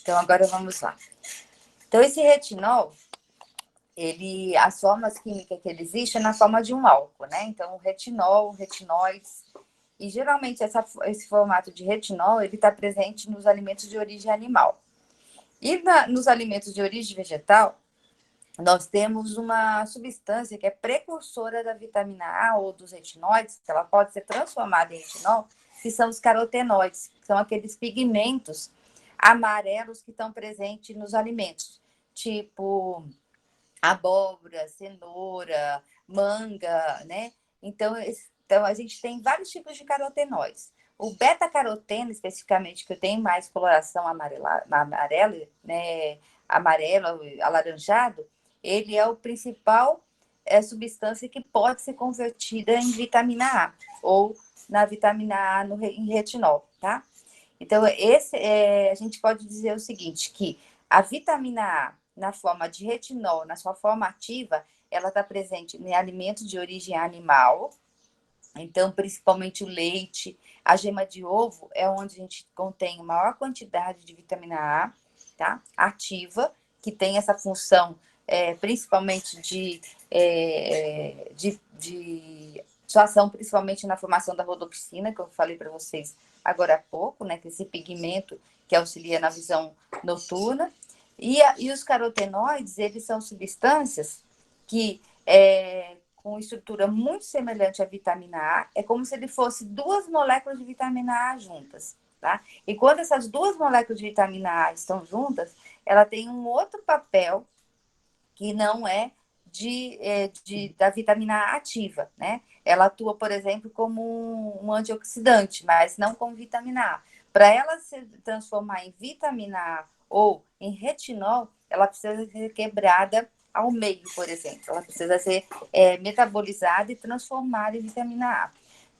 Então, agora vamos lá. Então, esse retinol, as formas químicas que ele existe é na forma de um álcool, né? Então, o retinol, retinóides. E, geralmente, esse formato de retinol, ele está presente nos alimentos de origem animal. E nos alimentos de origem vegetal, nós temos uma substância que é precursora da vitamina A ou dos retinóides, que ela pode ser transformada em retinol, que são os carotenoides, que são aqueles pigmentos amarelos que estão presentes nos alimentos, tipo abóbora, cenoura, manga, né? Então, a gente tem vários tipos de carotenoides. O beta-caroteno, especificamente, que tem mais coloração amarela, né? Amarelo, alaranjado, ele é o principal substância que pode ser convertida em vitamina A ou na vitamina A em retinol, tá? Então, a gente pode dizer o seguinte, que a vitamina A, na forma de retinol, na sua forma ativa, ela está presente em alimentos de origem animal, então, principalmente o leite, a gema de ovo é onde a gente contém maior quantidade de vitamina A, tá? Ativa, que tem essa função principalmente de sua ação principalmente na formação da rodopsina, que eu falei para vocês agora há pouco, né? Que esse pigmento que auxilia na visão noturna. E os carotenoides, eles são substâncias que com estrutura muito semelhante à vitamina A, é como se ele fosse duas moléculas de vitamina A juntas, tá? E quando essas duas moléculas de vitamina A estão juntas, ela tem um outro papel que não é da vitamina A ativa, né? Ela atua, por exemplo, como um antioxidante, mas não como vitamina A. Para ela se transformar em vitamina A ou em retinol, ela precisa ser quebrada ao meio, por exemplo. Ela precisa ser metabolizada e transformada em vitamina A.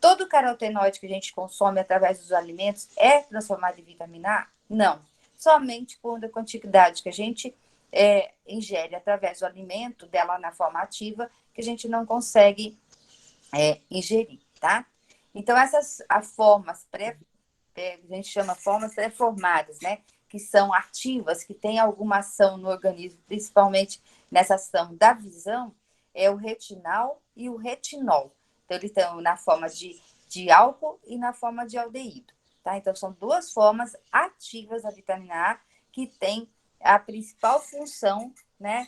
Todo carotenoide que a gente consome através dos alimentos é transformado em vitamina A? Não. Somente quando a quantidade que a gente ingere através do alimento, dela na forma ativa, que a gente não consegue ingerir, tá? Então, essas formas a gente chama formas pré-formadas, né? Que são ativas, que têm alguma ação no organismo, principalmente nessa ação da visão, é o retinal e o retinol. Então, eles estão na forma de álcool e na forma de aldeído, tá? Então, são duas formas ativas da vitamina A que tem a principal função, né,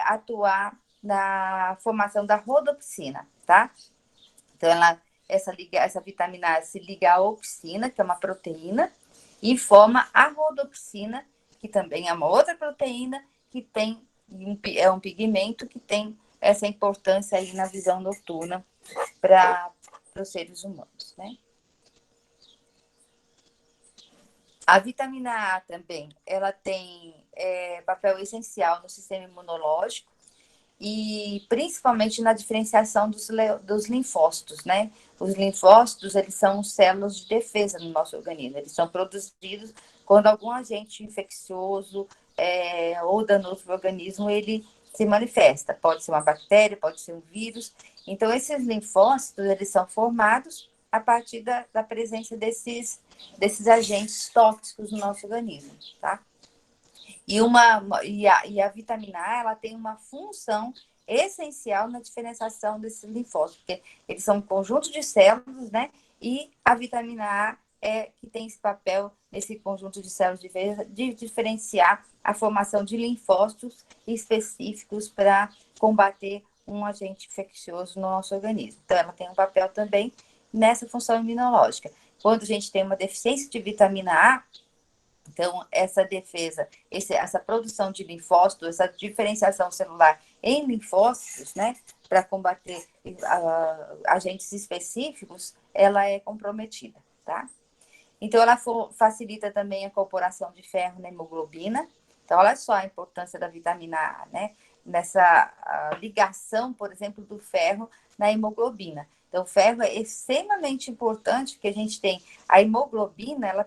atuar na formação da rodopsina, tá? Então, essa vitamina A se liga à opsina, que é uma proteína, e forma a rodopsina, que também é uma outra proteína, que é um pigmento que tem essa importância aí na visão noturna para os seres humanos, né? A vitamina A também, ela tem papel essencial no sistema imunológico e principalmente na diferenciação dos linfócitos, né? Os linfócitos, eles são células de defesa no nosso organismo. Eles são produzidos quando algum agente infeccioso ou danoso para o organismo, ele se manifesta. Pode ser uma bactéria, pode ser um vírus. Então, esses linfócitos, eles são formados a partir da presença desses agentes tóxicos no nosso organismo, tá? E a vitamina A, ela tem uma função essencial na diferenciação desses linfócitos, porque eles são um conjunto de células, né? E a vitamina A que tem esse papel nesse conjunto de células de diferenciar a formação de linfócitos específicos para combater um agente infeccioso no nosso organismo. Então, ela tem um papel também nessa função imunológica. Quando a gente tem uma deficiência de vitamina A, então, essa defesa, essa produção de linfócitos, essa diferenciação celular em linfócitos, né, para combater agentes específicos, ela é comprometida, tá? Então, ela facilita também a incorporação de ferro na hemoglobina. Então, olha só a importância da vitamina A, né? Nessa ligação, por exemplo, do ferro na hemoglobina. Então, o ferro é extremamente importante, porque a gente tem a hemoglobina, ela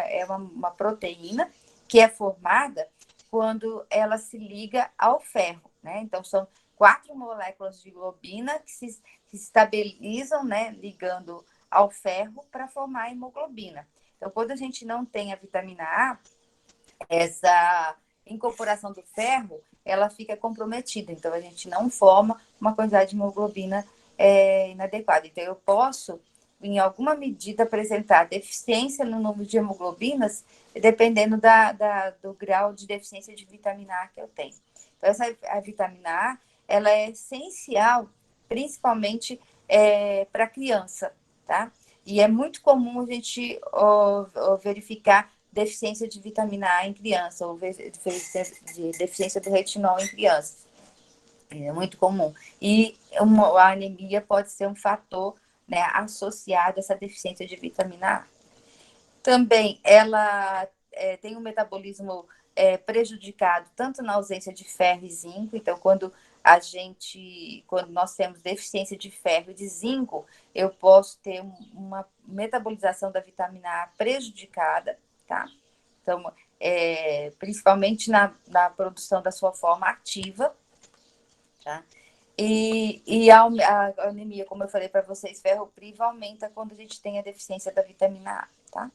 é uma proteína que é formada quando ela se liga ao ferro, né? Então, são 4 moléculas de globina que se estabilizam, né? Ligando ao ferro para formar a hemoglobina. Então, quando a gente não tem a vitamina A, essa incorporação do ferro, ela fica comprometida. Então, a gente não forma uma quantidade de hemoglobina inadequada. Então, eu posso, em alguma medida, apresentar deficiência no número de hemoglobinas, dependendo do grau de deficiência de vitamina A que eu tenho. Então, a vitamina A, ela é essencial, principalmente para a criança, tá? E é muito comum a gente verificar deficiência de vitamina A em criança, ou deficiência do retinol em crianças. É muito comum. E a anemia pode ser um fator, né, associado a essa deficiência de vitamina A. Também ela tem um metabolismo prejudicado tanto na ausência de ferro e zinco. Então, quando nós temos deficiência de ferro e de zinco, eu posso ter uma metabolização da vitamina A prejudicada, tá? Então, principalmente na produção da sua forma ativa, tá? E a anemia, como eu falei para vocês, ferro privo aumenta quando a gente tem a deficiência da vitamina A, tá?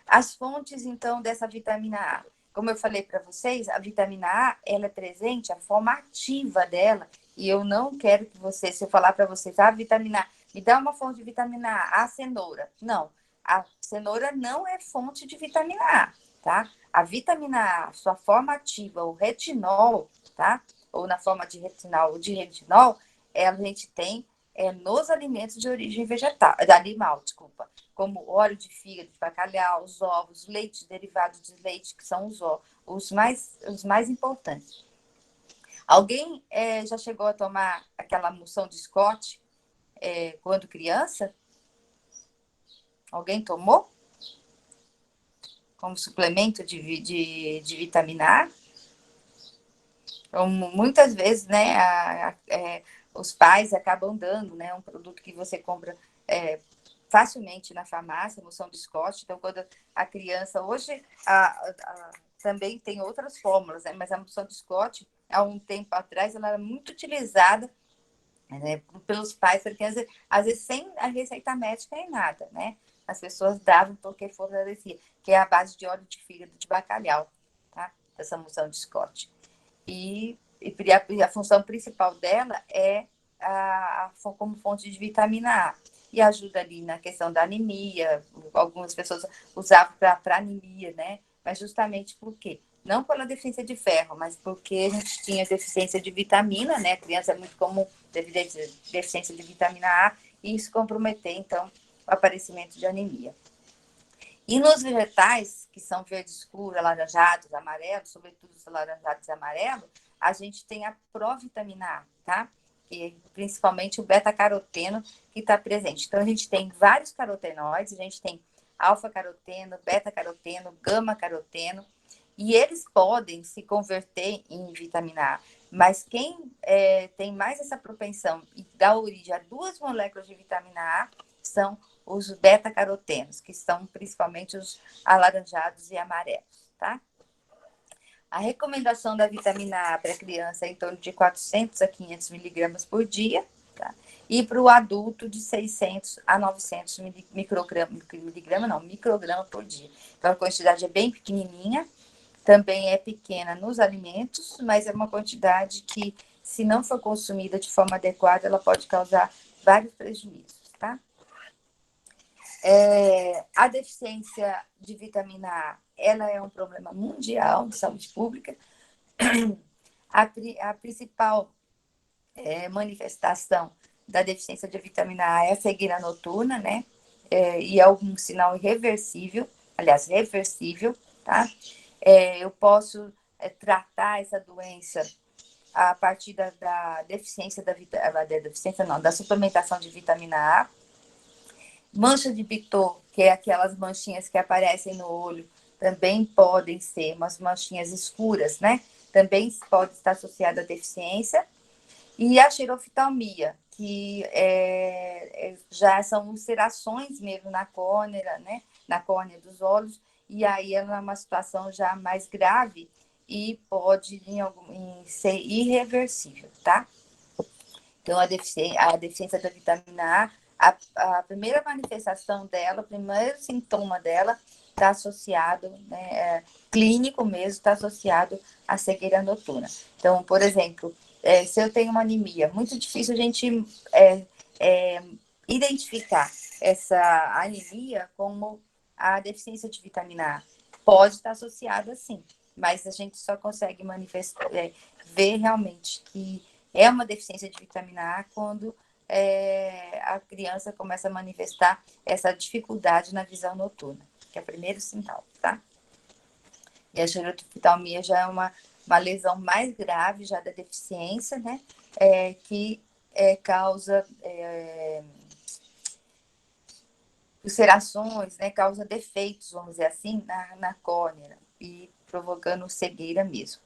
As fontes, então, dessa vitamina A. Como eu falei para vocês, a vitamina A, ela é presente, a forma ativa dela, e eu não quero que vocês, se eu falar para vocês, vitamina A, me dá uma fonte de vitamina A, a cenoura. Não, a cenoura não é fonte de vitamina A, tá? A vitamina A, sua forma ativa, o retinol, tá? Ou na forma de retinol ou de retinol, a gente tem nos alimentos de origem vegetal, animal, desculpa, como óleo de fígado de bacalhau, os ovos, leite, derivados de leite, que são os mais importantes. Alguém já chegou a tomar aquela moção de Scott quando criança? Alguém tomou? Como suplemento de vitamina A? Então, muitas vezes, né, os pais acabam dando, né, um produto que você compra facilmente na farmácia, moção de Scott. Então, quando a criança, hoje, também tem outras fórmulas, né, mas a moção de Scott, há um tempo atrás, ela era muito utilizada, né, pelos pais, porque às vezes sem a receita médica nem nada, né? As pessoas davam porque fortalecia, que é a base de óleo de fígado de bacalhau, tá? Essa moção de Scott. E a função principal dela é como fonte de vitamina A. E ajuda ali na questão da anemia. Algumas pessoas usavam para anemia, né? Mas justamente por quê? Não pela deficiência de ferro, mas porque a gente tinha deficiência de vitamina, né? A criança é muito comum ter deficiência de vitamina A, e isso comprometer, então, o aparecimento de anemia. E nos vegetais, que são verde escuro, alaranjados, amarelos, sobretudo os alaranjados e amarelos, a gente tem a provitamina A, tá? E principalmente o beta-caroteno que está presente. Então, a gente tem vários carotenoides, a gente tem alfa-caroteno, beta-caroteno, gama-caroteno, e eles podem se converter em vitamina A. Mas quem tem mais essa propensão e dá origem a duas moléculas de vitamina A são os beta-carotenos, que são principalmente os alaranjados e amarelos, tá? A recomendação da vitamina A para a criança é em torno de 400 a 500 miligramas por dia, tá? E para o adulto de 600 a 900 micrograma por dia. Então, a quantidade é bem pequenininha, também é pequena nos alimentos, mas é uma quantidade que, se não for consumida de forma adequada, ela pode causar vários prejuízos, tá? A deficiência de vitamina A, ela é um problema mundial de saúde pública. A principal manifestação da deficiência de vitamina A é a cegueira noturna, né? E é um sinal irreversível, aliás, reversível, tá? Eu posso tratar essa doença a partir da deficiência da suplementação de vitamina A. Mancha de Pitot, que é aquelas manchinhas que aparecem no olho, também podem ser umas manchinhas escuras, né? Também pode estar associada à deficiência. E a xeroftalmia, que já são ulcerações mesmo na córnea, né? Na córnea dos olhos, e aí ela é uma situação já mais grave e pode ser irreversível, tá? Então, a deficiência da vitamina A, a primeira manifestação dela, o primeiro sintoma dela está associado, né, clínico mesmo, está associado à cegueira noturna. Então, por exemplo, se eu tenho uma anemia, muito difícil a gente identificar essa anemia como a deficiência de vitamina A. Pode estar associada, sim, mas a gente só consegue manifestar, ver realmente que é uma deficiência de vitamina A quando a criança começa a manifestar essa dificuldade na visão noturna, que é o primeiro sinal, tá? E a xerotoftalmia já é uma lesão mais grave já da deficiência, né? Que causa ulcerações, né? Causa defeitos, vamos dizer assim, na córnea e provocando cegueira mesmo.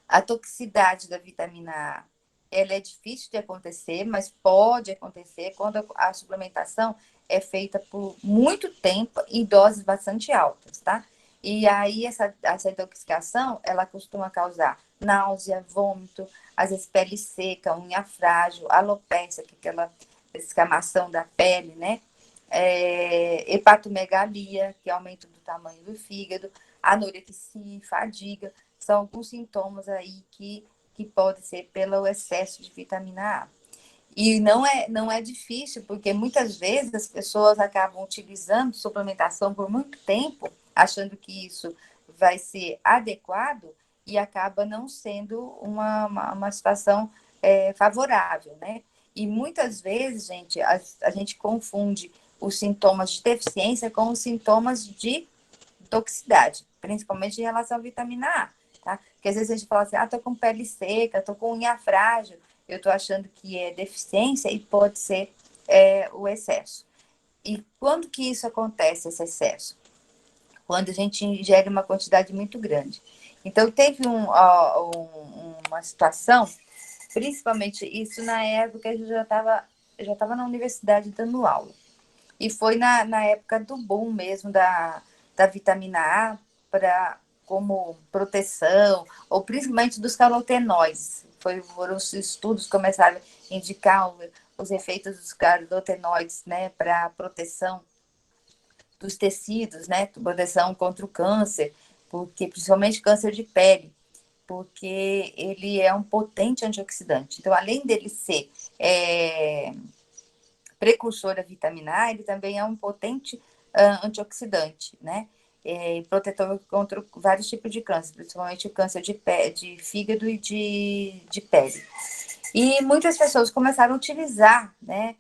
A toxicidade da vitamina A, ela é difícil de acontecer, mas pode acontecer quando a suplementação é feita por muito tempo em doses bastante altas, tá? E aí essa intoxicação, ela costuma causar náusea, vômito, às vezes pele seca, unha frágil, alopecia, que é aquela escamação da pele, né? Hepatomegalia, que é aumento do tamanho do fígado, anorexia, fadiga, são alguns sintomas aí que pode ser pelo excesso de vitamina A. E não é difícil, porque muitas vezes as pessoas acabam utilizando suplementação por muito tempo, achando que isso vai ser adequado e acaba não sendo uma situação favorável, né? E muitas vezes, gente, a gente confunde os sintomas de deficiência com os sintomas de toxicidade, principalmente em relação à vitamina A, tá? Porque às vezes a gente fala assim, tô com pele seca, tô com unha frágil, eu tô achando que é deficiência e pode ser o excesso. E quando que isso acontece, esse excesso? Quando a gente ingere uma quantidade muito grande. Então, teve uma situação, principalmente isso na época que eu já estava na universidade dando aula. E foi na época do boom mesmo da vitamina A como proteção, ou principalmente dos carotenoides. Foram os estudos que começaram a indicar os efeitos dos carotenoides, né, para proteção dos tecidos, né, proteção contra o câncer, porque principalmente câncer de pele, porque ele é um potente antioxidante. Então, além dele ser precursor da vitamina A, ele também é um potente antioxidante, né? Protetor contra vários tipos de câncer, principalmente o câncer de fígado e de pele. E muitas pessoas começaram a utilizar, né?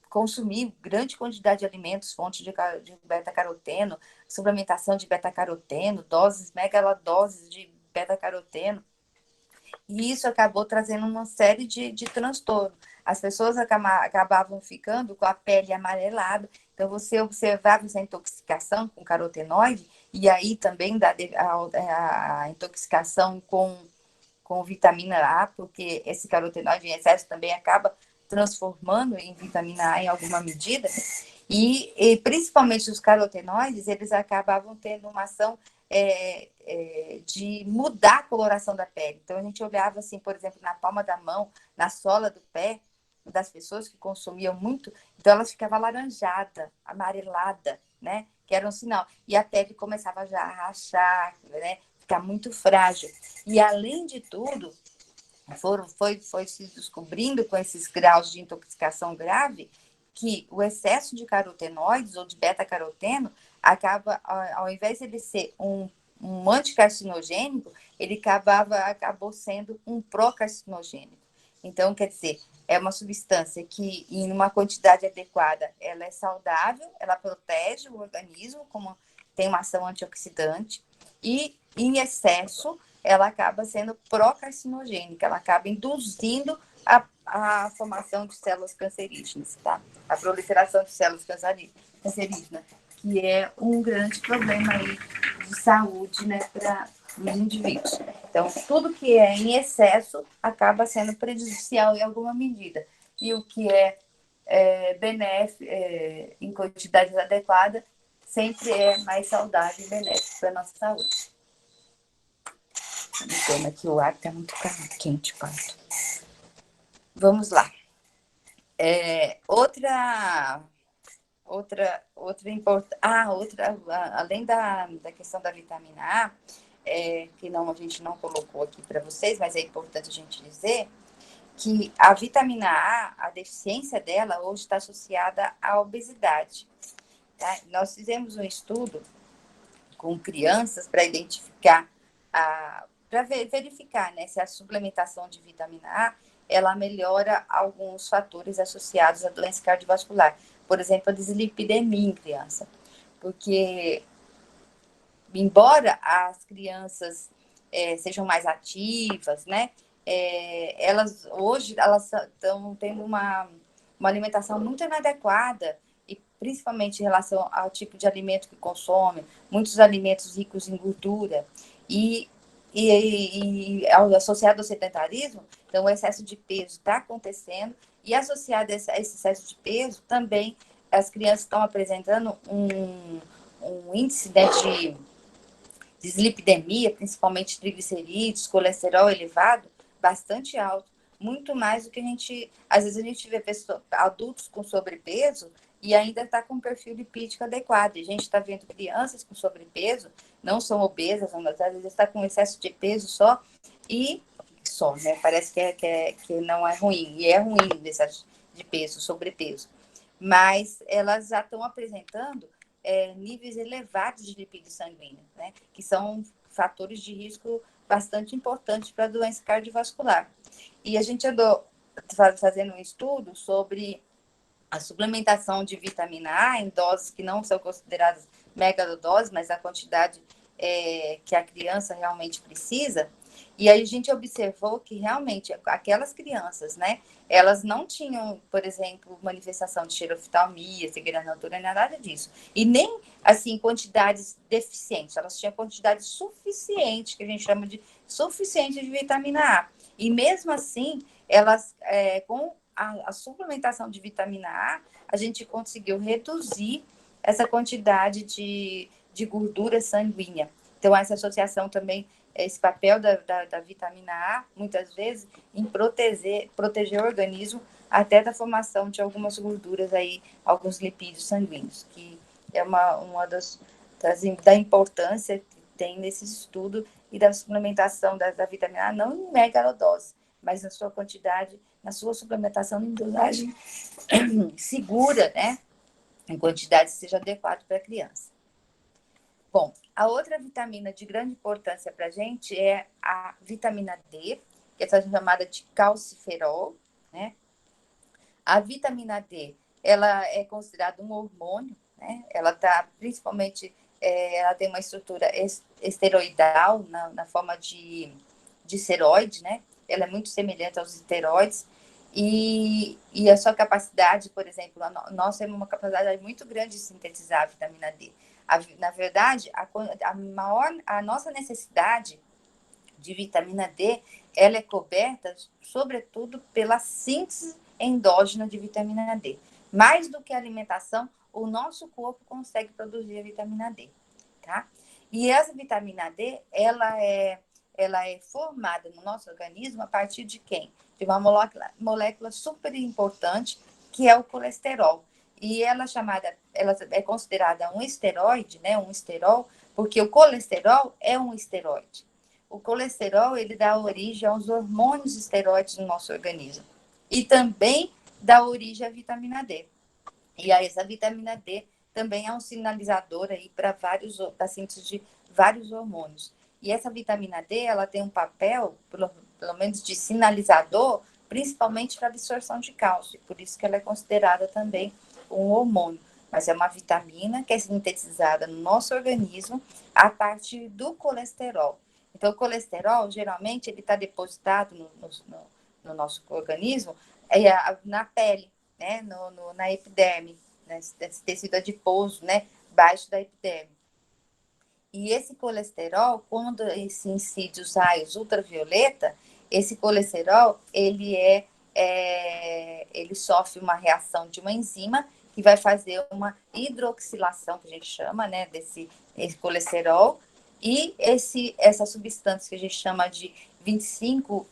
Consumir grande quantidade de alimentos, fontes de beta-caroteno, suplementação de beta-caroteno, megalodoses de beta-caroteno, e isso acabou trazendo uma série de transtornos. As pessoas acabavam ficando com a pele amarelada. Então, você observava essa intoxicação com carotenoide, e aí também a intoxicação com vitamina A, porque esse carotenoide em excesso também acaba transformando em vitamina A em alguma medida. E principalmente os carotenoides, eles acabavam tendo uma ação de mudar a coloração da pele. Então, a gente olhava assim, por exemplo, na palma da mão, na sola do pé, das pessoas que consumiam muito, então elas ficavam alaranjada, amarelada, né? Que era um sinal. E a pele começava já a rachar, né? Ficar muito frágil. E, além de tudo, foi se descobrindo com esses graus de intoxicação grave que o excesso de carotenoides ou de beta-caroteno acaba, ao invés de ele ser um anticarcinogênico, ele acabou sendo um pró-carcinogênico. Então, quer dizer, é uma substância que, em uma quantidade adequada, ela é saudável, ela protege o organismo, como tem uma ação antioxidante, e, em excesso, ela acaba sendo pró-carcinogênica, ela acaba induzindo a formação de células cancerígenas, tá? A proliferação de células cancerígenas, que é um grande problema aí de saúde, né, para os indivíduos. Então, tudo que é em excesso acaba sendo prejudicial em alguma medida. E o que benéfico, em quantidades adequadas, sempre é mais saudável e benéfico para a nossa saúde. Me pena que o ar está muito quente, quanto. Vamos lá. Outra Além da questão da vitamina A, que não, a gente não colocou aqui para vocês, mas é importante a gente dizer que a vitamina A, a deficiência dela hoje está associada à obesidade. Tá? Nós fizemos um estudo com crianças para identificar, para verificar, né, se a suplementação de vitamina A ela melhora alguns fatores associados à doença cardiovascular. Por exemplo, a dislipidemia em criança. Porque, embora as crianças sejam mais ativas, né, elas hoje elas estão tendo uma alimentação muito inadequada, e principalmente em relação ao tipo de alimento que consomem, muitos alimentos ricos em gordura, e associado ao sedentarismo, então o excesso de peso está acontecendo, e associado a esse excesso de peso, também as crianças estão apresentando um índice, né, de dislipidemia, principalmente triglicerídeos, colesterol elevado, bastante alto, muito mais do que às vezes a gente vê adultos com sobrepeso e ainda está com um perfil lipídico adequado. E a gente está vendo crianças com sobrepeso, não são obesas, mas às vezes está com excesso de peso né? Parece que não é ruim, e é ruim o excesso de peso, sobrepeso. Mas elas já estão apresentando níveis elevados de lipídios sanguíneos, né? Que são fatores de risco bastante importantes para a doença cardiovascular. E a gente andou fazendo um estudo sobre a suplementação de vitamina A em doses que não são consideradas megadoses, mas a quantidade que a criança realmente precisa. E aí a gente observou que realmente aquelas crianças, né, elas não tinham, por exemplo, manifestação de xeroftalmia, cegueira noturna, nada disso. E nem, assim, quantidades deficientes. Elas tinham quantidade suficiente, que a gente chama de suficiente de vitamina A. E mesmo assim, elas, com a suplementação de vitamina a gente conseguiu reduzir essa quantidade de gordura sanguínea. Então, essa associação também, esse papel da vitamina A, muitas vezes, em proteger o organismo até da formação de algumas gorduras aí, alguns lipídios sanguíneos, que é uma da importância que tem nesse estudo e da suplementação da vitamina A, não em megalodose, mas na sua quantidade, na sua suplementação em dosagem segura, né? Em quantidade que seja adequada para a criança. Bom, a outra vitamina de grande importância para a gente é a vitamina D, que é chamada de calciferol, né? A vitamina D, ela é considerada um hormônio, né? Ela está principalmente, ela tem uma estrutura esteroidal na forma de esteroide, né? Ela é muito semelhante aos esteroides, e a sua capacidade, por exemplo, nós temos uma capacidade muito grande de sintetizar a vitamina D. Na verdade, a nossa necessidade de vitamina D, ela é coberta, sobretudo, pela síntese endógena de vitamina D. Mais do que a alimentação, o nosso corpo consegue produzir a vitamina D, tá? E essa vitamina D, ela é formada no nosso organismo a partir de quem? De uma molécula super importante, que é o colesterol. E ela é considerada um esteroide, né? Um esterol, porque o colesterol é um esteroide. O colesterol, ele dá origem aos hormônios esteroides no nosso organismo. E também dá origem à vitamina D. E aí, essa vitamina D também é um sinalizador aí para a síntese de vários hormônios. E essa vitamina D, ela tem um papel, pelo menos de sinalizador, principalmente para a absorção de cálcio. Por isso que ela é considerada também um hormônio. Mas é uma vitamina que é sintetizada no nosso organismo a partir do colesterol. Então, o colesterol, geralmente, ele está depositado no nosso organismo na pele, né? Na epiderme, né? Esse tecido adiposo, né? Baixo da epiderme. E esse colesterol, quando se incide os raios ultravioleta, esse colesterol, ele sofre uma reação de uma enzima que vai fazer uma hidroxilação, que a gente chama, né, esse colesterol, e essa substância que a gente chama de 25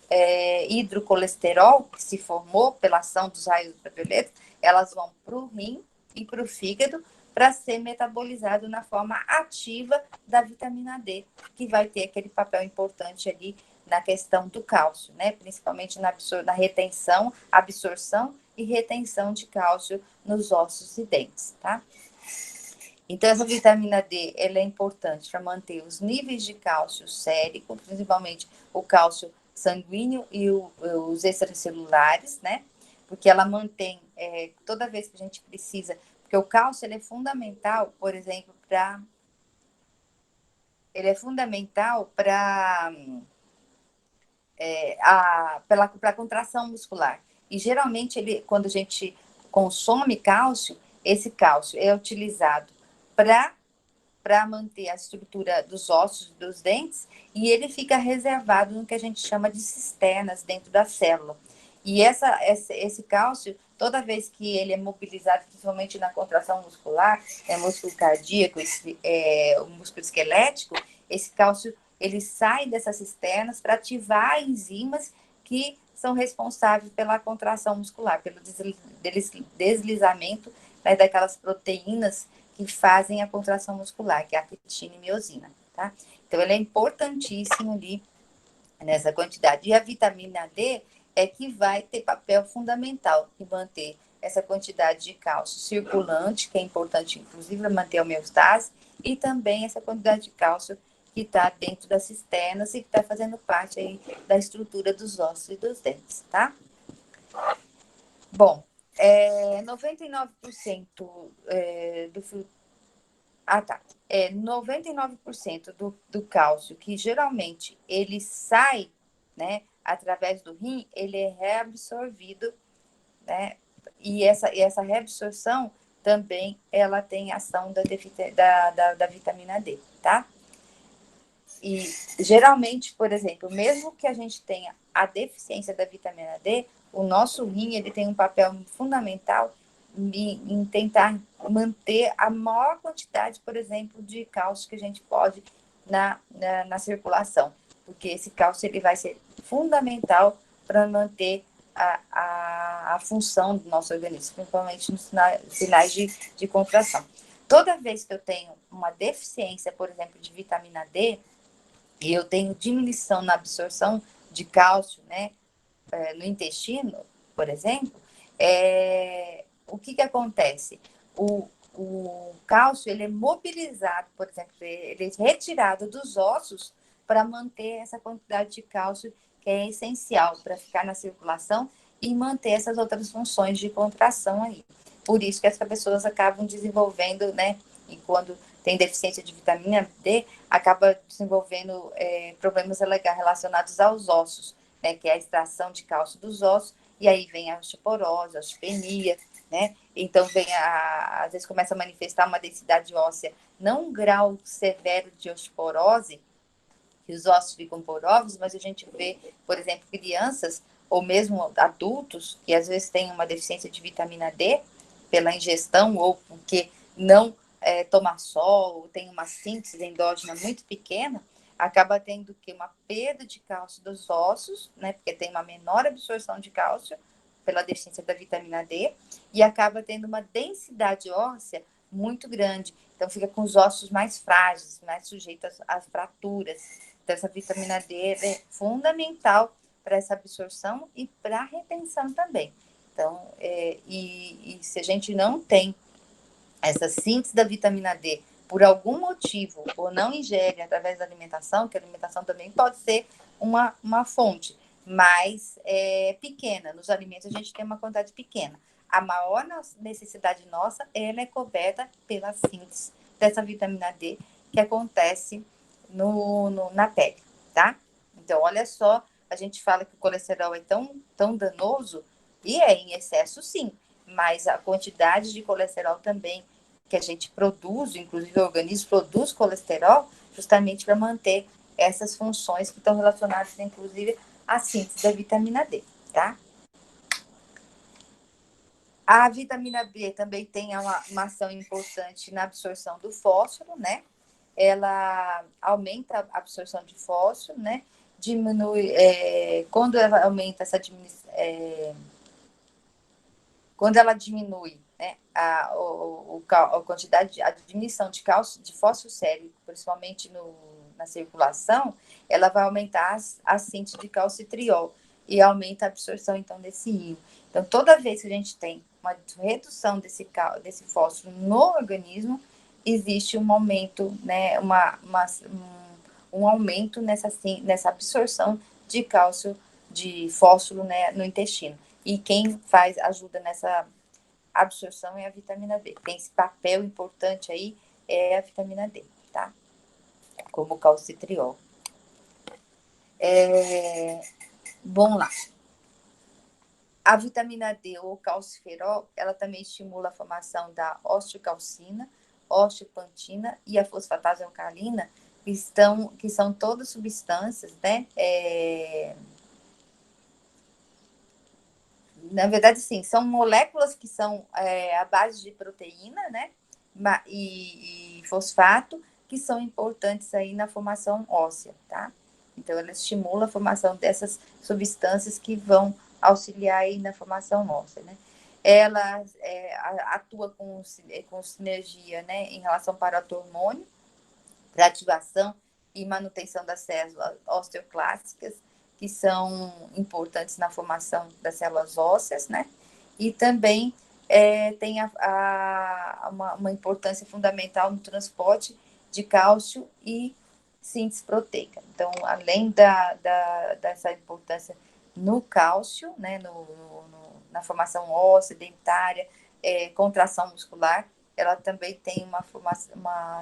hidrocolesterol, que se formou pela ação dos raios ultravioletas, elas vão para o rim, e para o fígado para ser metabolizado na forma ativa da vitamina D, que vai ter aquele papel importante ali na questão do cálcio, né? Principalmente na retenção, absorção e retenção de cálcio nos ossos e dentes, tá? Então, essa vitamina D, ela é importante para manter os níveis de cálcio sérico, principalmente o cálcio sanguíneo e os extracelulares, né? Porque ela mantém, toda vez que a gente precisa, porque o cálcio, ele é fundamental, por exemplo, ele é fundamental para a contração muscular. E geralmente, quando a gente consome cálcio, esse cálcio é utilizado para manter a estrutura dos ossos, dos dentes, e ele fica reservado no que a gente chama de cisternas dentro da célula. E esse cálcio, toda vez que ele é mobilizado, principalmente na contração muscular, músculo cardíaco, o músculo esquelético, esse cálcio ele sai dessas cisternas para ativar enzimas que são responsáveis pela contração muscular, pelo deslizamento, né, daquelas proteínas que fazem a contração muscular, que é a actina e miosina, tá? Então, ele é importantíssimo ali nessa quantidade. E a vitamina D é que vai ter papel fundamental em manter essa quantidade de cálcio circulante, que é importante, inclusive, para manter a homeostase, e também essa quantidade de cálcio que está dentro das cisternas e que está fazendo parte aí da estrutura dos ossos e dos dentes, tá? Bom, 99% do... Ah, tá. 99% do cálcio, que geralmente ele sai, né, através do rim, ele é reabsorvido, né? E essa reabsorção também, ela tem ação da vitamina D, tá? E geralmente, por exemplo, mesmo que a gente tenha a deficiência da vitamina D, o nosso rim ele tem um papel fundamental em tentar manter a maior quantidade, por exemplo, de cálcio que a gente pode na circulação, porque esse cálcio ele vai ser fundamental para manter a função do nosso organismo, principalmente nos sinais de contração. Toda vez que eu tenho uma deficiência, por exemplo, de vitamina D, e eu tenho diminuição na absorção de cálcio, né, no intestino, por exemplo, o que acontece? O cálcio, ele é mobilizado, por exemplo, ele é retirado dos ossos para manter essa quantidade de cálcio que é essencial para ficar na circulação e manter essas outras funções de contração aí. Por isso que essas pessoas acabam desenvolvendo, né, e quando tem deficiência de vitamina D, acaba desenvolvendo problemas relacionados aos ossos, né, que é a extração de cálcio dos ossos, e aí vem a osteoporose, a osteopenia, né? Então às vezes começa a manifestar uma densidade óssea, não um grau severo de osteoporose, que os ossos ficam porosos, mas a gente vê, por exemplo, crianças ou mesmo adultos que às vezes têm uma deficiência de vitamina D pela ingestão ou porque não toma sol, tem uma síntese endógena muito pequena, acaba tendo que uma perda de cálcio dos ossos, né, porque tem uma menor absorção de cálcio pela deficiência da vitamina D, e acaba tendo uma densidade óssea muito grande. Então, fica com os ossos mais frágeis, mais sujeitos às fraturas. Então, essa vitamina D é fundamental para essa absorção e para a retenção também. Então, e se a gente não tem essa síntese da vitamina D por algum motivo, ou não ingere através da alimentação, que a alimentação também pode ser uma fonte, mas pequena. Nos alimentos a gente tem uma quantidade pequena. A maior necessidade nossa, ela é coberta pela síntese dessa vitamina D que acontece na pele, tá? Então, olha só, a gente fala que o colesterol é tão danoso, e em excesso sim, mas a quantidade de colesterol também que a gente produz, inclusive o organismo produz colesterol, justamente para manter essas funções que estão relacionadas, inclusive, à síntese da vitamina D, tá? A vitamina B também tem uma ação importante na absorção do fósforo, né? Ela aumenta a absorção de fósforo, né? Diminui, quando ela aumenta essa diminuição, quando ela diminui, né, a quantidade, a diminuição de cálcio, de fósforo sérico, principalmente na circulação, ela vai aumentar a síntese de calcitriol e aumenta a absorção, então, desse íon. Então, toda vez que a gente tem uma redução desse fósforo no organismo, existe um aumento, né, um aumento nessa absorção de cálcio, de fósforo, né, no intestino. E quem ajuda nessa absorção é a vitamina D. Tem esse papel importante aí, é a vitamina D, tá? Como o calcitriol. Bom lá. A vitamina D ou calciferol, ela também estimula a formação da osteocalcina, osteopantina e a fosfatase alcalina, que são todas substâncias, né? Na verdade, sim, são moléculas que são à base de proteína, né? E fosfato, que são importantes aí na formação óssea, tá? Então, ela estimula a formação dessas substâncias que vão auxiliar aí na formação óssea, né? Ela atua com sinergia, né, em relação para o hormônio, para ativação e manutenção das células osteoclásticas, que são importantes na formação das células ósseas, né? E também tem uma importância fundamental no transporte de cálcio e síntese proteica. Então, além dessa importância no cálcio, né, na formação óssea, dentária, contração muscular, ela também tem uma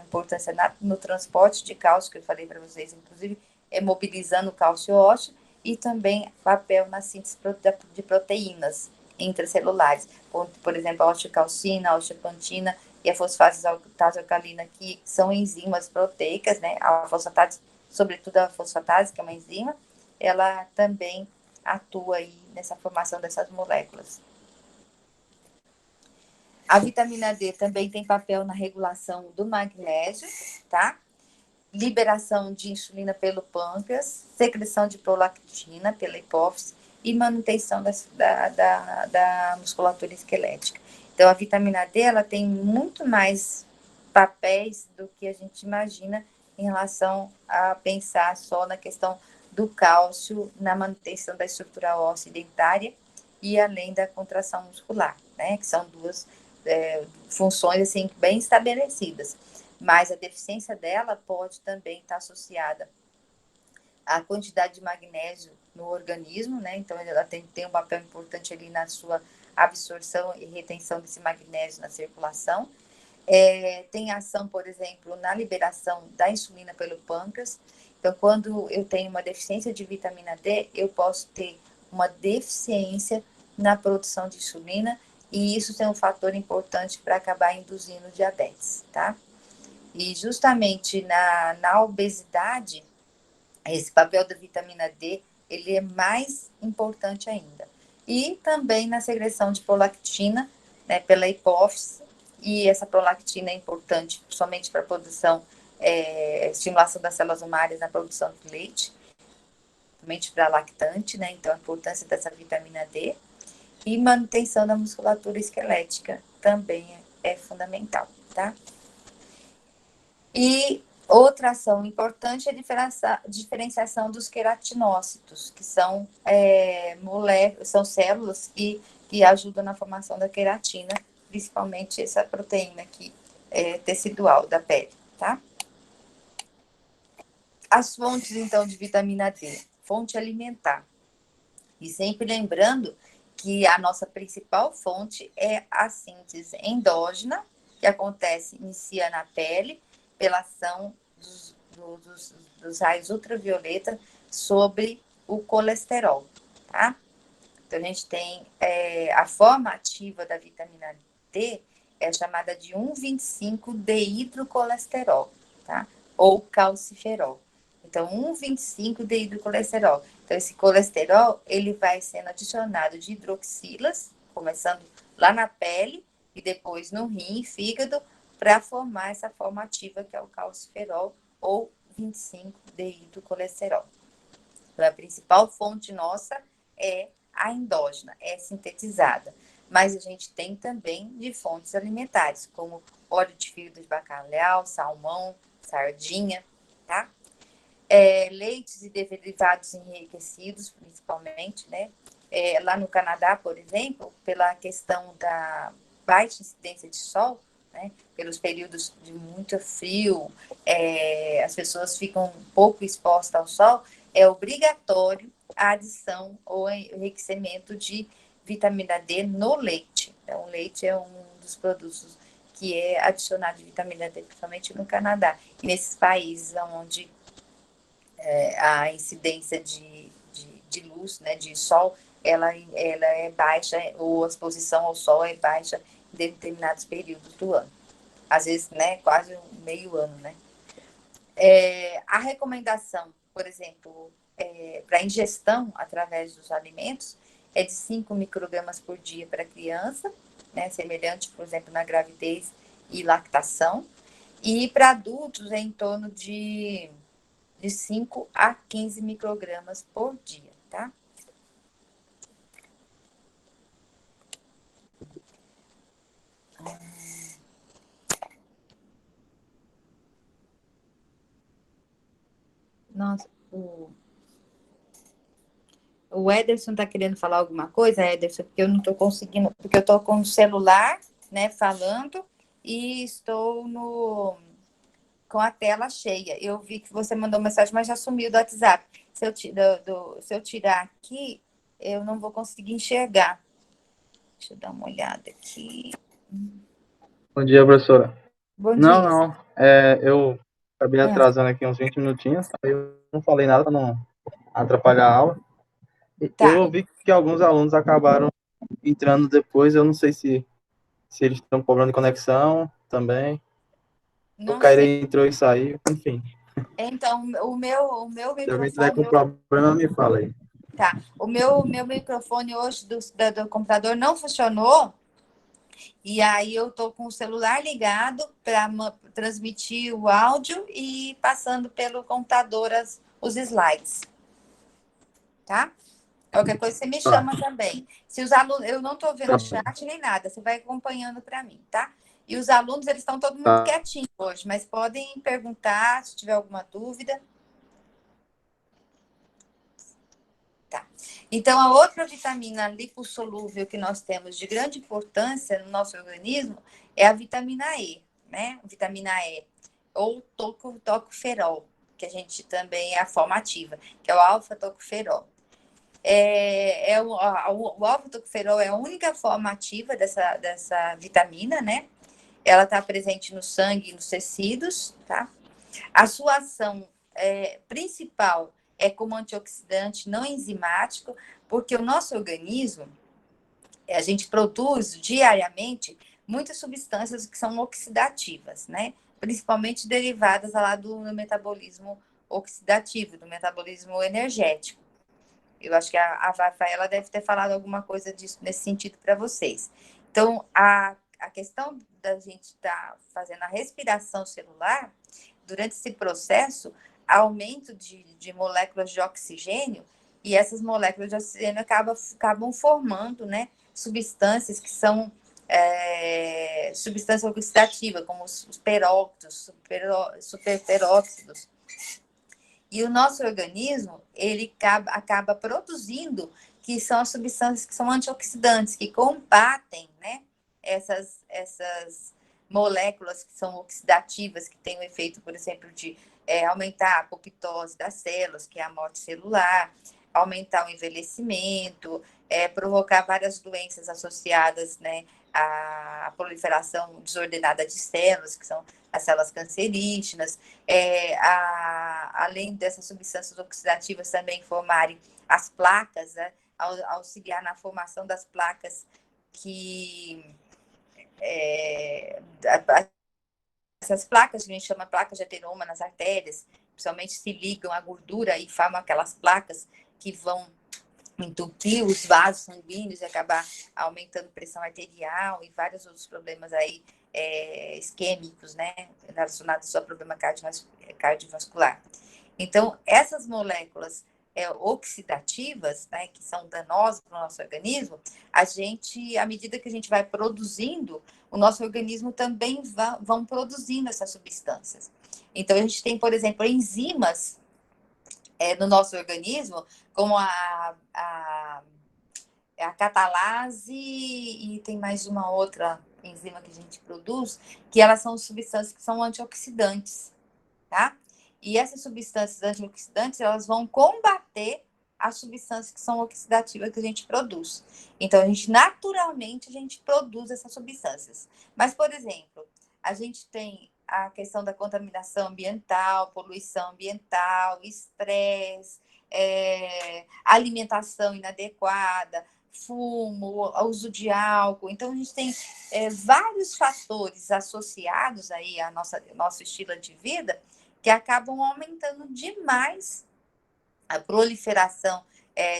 importância no transporte de cálcio, que eu falei para vocês, inclusive mobilizando o cálcio ósseo, e também papel na síntese de proteínas intracelulares, por exemplo, a osteocalcina, a osteopantina e a fosfatase alcalina, que são enzimas proteicas, né? A fosfatase, sobretudo a fosfatase, que é uma enzima, ela também atua aí nessa formação dessas moléculas. A vitamina D também tem papel na regulação do magnésio, tá? Liberação de insulina pelo pâncreas, secreção de prolactina pela hipófise e manutenção da musculatura esquelética. Então, a vitamina D, ela tem muito mais papéis do que a gente imagina em relação a pensar só na questão do cálcio, na manutenção da estrutura óssea dentária e além da contração muscular, né? Que são duas funções assim bem estabelecidas, mas a deficiência dela pode também estar associada à quantidade de magnésio no organismo, né? Então ela tem um papel importante ali na sua absorção e retenção desse magnésio na circulação. Tem ação, por exemplo, na liberação da insulina pelo pâncreas. Então, quando eu tenho uma deficiência de vitamina D, eu posso ter uma deficiência na produção de insulina, e isso tem um fator importante para acabar induzindo diabetes, tá? E justamente na obesidade, esse papel da vitamina D, ele é mais importante ainda. E também na secreção de prolactina, né, pela hipófise, e essa prolactina é importante somente para a produção, estimulação das células mamárias na produção de leite, somente para lactante, né? Então a importância dessa vitamina D. E manutenção da musculatura esquelética também é fundamental, tá? E outra ação importante é a diferenciação dos queratinócitos, que são são células que ajudam na formação da queratina, principalmente essa proteína aqui, tecidual da pele, tá? As fontes, então, de vitamina D. Fonte alimentar. E sempre lembrando que a nossa principal fonte é a síntese endógena, que inicia na pele, pela ação dos raios ultravioleta sobre o colesterol, tá? Então, a gente tem a forma ativa da vitamina D, é chamada de 1,25-deidrocolesterol, tá? Ou calciferol. Então, 1,25-deidrocolesterol. Então, esse colesterol, ele vai sendo adicionado de hidroxilas, começando lá na pele e depois no rim e fígado, para formar essa forma ativa que é o calciferol ou 25-deidrocolesterol. Então, a principal fonte nossa é a endógena, é sintetizada. mas a gente tem também de fontes alimentares, como óleo de fígado de bacalhau, salmão, sardinha, tá? Leites e derivados enriquecidos, principalmente, né? Lá no Canadá, por exemplo, pela questão da baixa incidência de sol, né? Pelos períodos de muito frio, as pessoas ficam um pouco expostas ao sol, é obrigatório a adição ou enriquecimento de vitamina D no leite. Então, o leite é um dos produtos que é adicionado de vitamina D, principalmente no Canadá. E nesses países onde a incidência de luz, né, de sol, ela é baixa, ou a exposição ao sol é baixa em determinados períodos do ano. Às vezes, né, quase meio ano, né? A recomendação, por exemplo, para ingestão através dos alimentos é de 5 microgramas por dia para criança, né, semelhante, por exemplo, na gravidez e lactação. E para adultos é em torno de 5 a 15 microgramas por dia, tá? Nossa, o Ederson tá querendo falar alguma coisa, Ederson, porque eu não tô conseguindo, porque eu tô com o celular, né, falando, e estou com a tela cheia. Eu vi que você mandou mensagem, mas já sumiu do WhatsApp. Se eu tirar aqui, eu não vou conseguir enxergar. Deixa eu dar uma olhada aqui. Bom dia, professora. Bom Não, dia. não. Eu acabei atrasando aqui uns 20 minutinhos, aí eu não falei nada para não atrapalhar a aula. Tá. Eu vi que alguns alunos acabaram entrando depois, eu não sei se eles estão com problema de conexão também. O Não sei. Caire entrou e saiu, enfim. Então, o meu Se alguém tiver microfone com problema, me fala aí. tá. O meu microfone hoje do computador não funcionou, e aí eu tô com o celular ligado para transmitir o áudio e passando pelo computador os slides, tá? Qualquer coisa você me Tá, chama também. Se os alunos, eu não estou vendo tá o bom. chat nem nada, você vai acompanhando para mim, tá? E os alunos, eles estão todo mundo Tá, quietinho hoje, mas podem perguntar se tiver alguma dúvida. Tá. Então, a outra vitamina lipossolúvel que nós temos de grande importância no nosso organismo é a vitamina E, né? Vitamina E, ou tocoferol, que a gente também é a forma ativa, que é o alfa-tocoferol. O alfa-tocoferol é a única forma ativa dessa vitamina, né? Ela está presente no sangue e nos tecidos, tá? A sua ação principal é como antioxidante não enzimático, porque o nosso organismo, a gente produz diariamente muitas substâncias que são oxidativas, né? Principalmente derivadas lá do metabolismo oxidativo, do metabolismo energético. Eu acho que a Rafaela deve ter falado alguma coisa disso nesse sentido para vocês. Então, a questão da gente estar fazendo a respiração celular, durante esse processo, aumento de moléculas de oxigênio, e essas moléculas de oxigênio acabam formando, né, substâncias que são substâncias oxidativas, como os peróxidos, superperóxidos. E o nosso organismo, ele acaba produzindo, que são as substâncias que são antioxidantes, que combatem, né, essas moléculas que são oxidativas, que têm o efeito, por exemplo, de aumentar a apoptose das células, que é a morte celular, aumentar o envelhecimento, provocar várias doenças associadas, né, à proliferação desordenada de células, que são as células cancerígenas, além dessas substâncias oxidativas também formarem as placas, né, auxiliar na formação das placas que essas placas que a gente chama placas de ateroma nas artérias, principalmente se ligam à gordura e formam aquelas placas que vão entupir os vasos sanguíneos e acabar aumentando pressão arterial e vários outros problemas aí isquêmicos, né, relacionados ao problema cardiovascular. Então, essas moléculas oxidativas, né, que são danosas para o nosso organismo, à medida que a gente vai produzindo, o nosso organismo também vão produzindo essas substâncias. Então, a gente tem, por exemplo, enzimas no nosso organismo, como a catalase e tem mais uma outra enzima que a gente produz, que elas são substâncias que são antioxidantes, tá? E essas substâncias antioxidantes, elas vão combater as substâncias que são oxidativas que a gente produz. Então, naturalmente, a gente produz essas substâncias. Mas, por exemplo, a gente tem a questão da contaminação ambiental, poluição ambiental, estresse, alimentação inadequada, fumo, uso de álcool. Então, a gente tem vários fatores associados aí ao nosso estilo de vida que acabam aumentando demais a proliferação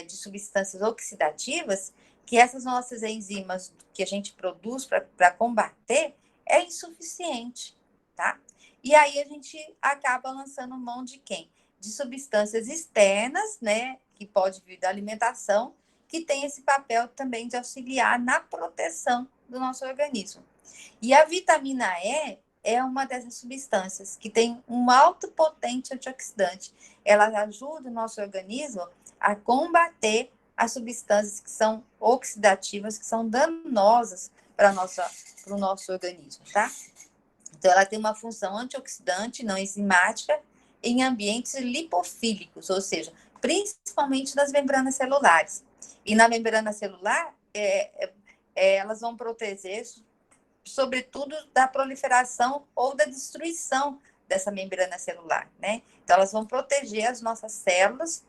de substâncias oxidativas, que essas nossas enzimas que a gente produz para combater é insuficiente, tá? E aí a gente acaba lançando mão de quem? De substâncias externas, né, que pode vir da alimentação, que tem esse papel também de auxiliar na proteção do nosso organismo. E a vitamina E é uma dessas substâncias que tem um alto potente antioxidante. Ela ajuda o nosso organismo a combater as substâncias que são oxidativas, que são danosas para o nosso organismo, tá? Então, ela tem uma função antioxidante, não enzimática, em ambientes lipofílicos, ou seja, principalmente nas membranas celulares. E na membrana celular, elas vão proteger sobretudo da proliferação ou da destruição dessa membrana celular, né? Então, elas vão proteger as nossas células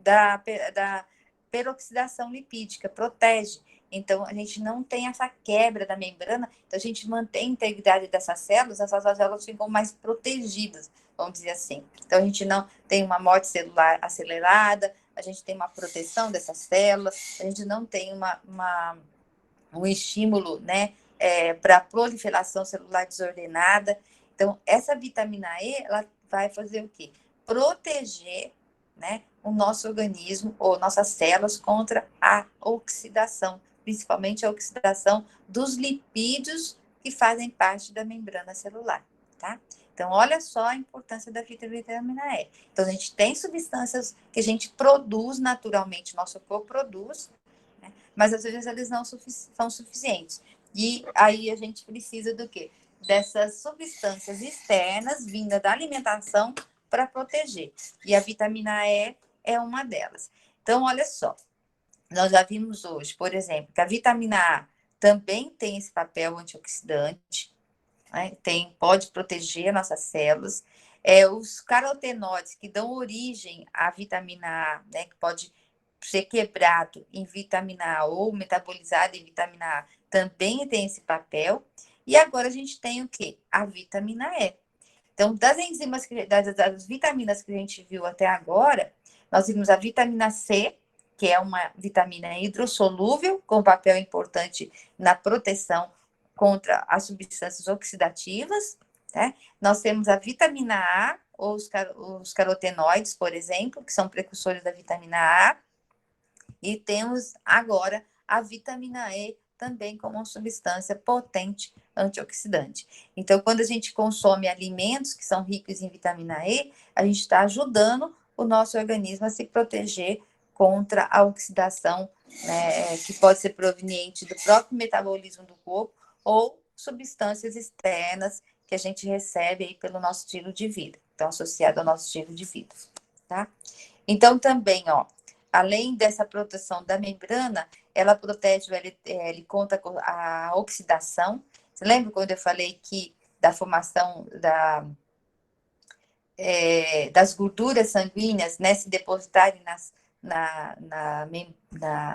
da peroxidação lipídica, protege. Então, a gente não tem essa quebra da membrana, então a gente mantém a integridade dessas células, essas células ficam mais protegidas, vamos dizer assim. Então, a gente não tem uma morte celular acelerada, a gente tem uma proteção dessas células, a gente não tem um estímulo, né, para a proliferação celular desordenada. Então, essa vitamina E, ela vai fazer o quê? Proteger, né, o nosso organismo ou nossas células contra a oxidação, principalmente a oxidação dos lipídios que fazem parte da membrana celular, tá? Então, olha só a importância da vitamina E. Então, a gente tem substâncias que a gente produz naturalmente, nosso corpo produz, mas às vezes eles não são suficientes. E aí a gente precisa do quê? Dessas substâncias externas vindas da alimentação para proteger. E a vitamina E é uma delas. Então, olha só, nós já vimos hoje, por exemplo, que a vitamina A também tem esse papel antioxidante, né? Pode proteger nossas células. Os carotenoides que dão origem à vitamina A, né, que pode ser quebrado em vitamina A ou metabolizado em vitamina A, também tem esse papel. E agora a gente tem o quê? A vitamina E. Então, das enzimas, das vitaminas que a gente viu até agora, nós vimos a vitamina C, que é uma vitamina hidrossolúvel, com papel importante na proteção contra as substâncias oxidativas, né? Nós temos a vitamina A, ou os carotenoides, por exemplo, que são precursores da vitamina A, e temos agora a vitamina E também como uma substância potente antioxidante. Então, quando a gente consome alimentos que são ricos em vitamina E, a gente está ajudando o nosso organismo a se proteger contra a oxidação, né, que pode ser proveniente do próprio metabolismo do corpo ou substâncias externas que a gente recebe aí pelo nosso estilo de vida, então associado ao nosso estilo de vida, tá? Então, também, ó, além dessa proteção da membrana, ela protege ele contra a oxidação. Você lembra quando eu falei que da formação das gorduras sanguíneas, né, se depositarem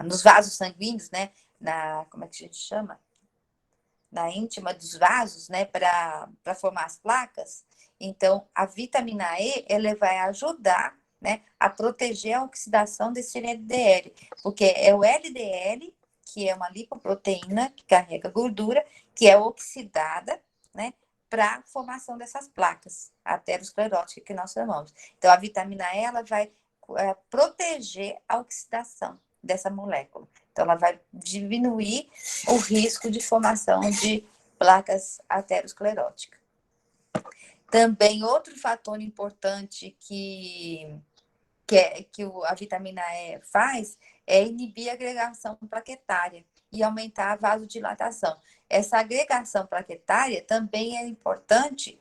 nos vasos sanguíneos, né, como é que a gente chama? Na íntima dos vasos, né, para formar as placas. Então, a vitamina E, ela vai ajudar, né, a proteger a oxidação desse LDL, porque é o LDL, que é uma lipoproteína que carrega gordura, que é oxidada, né, para a formação dessas placas ateroscleróticas que nós chamamos. Então, a vitamina E ela vai proteger a oxidação dessa molécula. Então, ela vai diminuir o risco de formação de placas ateroscleróticas. Também, outro fator importante que a vitamina E faz é inibir a agregação plaquetária e aumentar a vasodilatação. Essa agregação plaquetária também é importante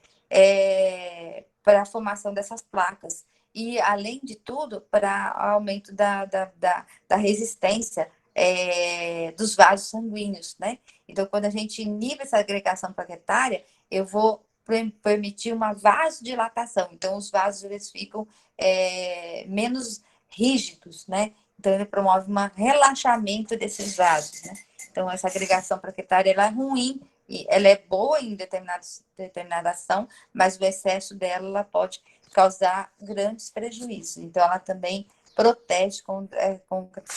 para a formação dessas placas e, além de tudo, para aumento da resistência dos vasos sanguíneos, né? Então, quando a gente inibe essa agregação plaquetária, eu vou permitir uma vasodilatação. Então, os vasos eles ficam menos rígidos, né? Então, ele promove um relaxamento desses vasos, né? Então, essa agregação plaquetária ela é ruim, e ela é boa em determinada ação, mas o excesso dela ela pode causar grandes prejuízos. Então, ela também protege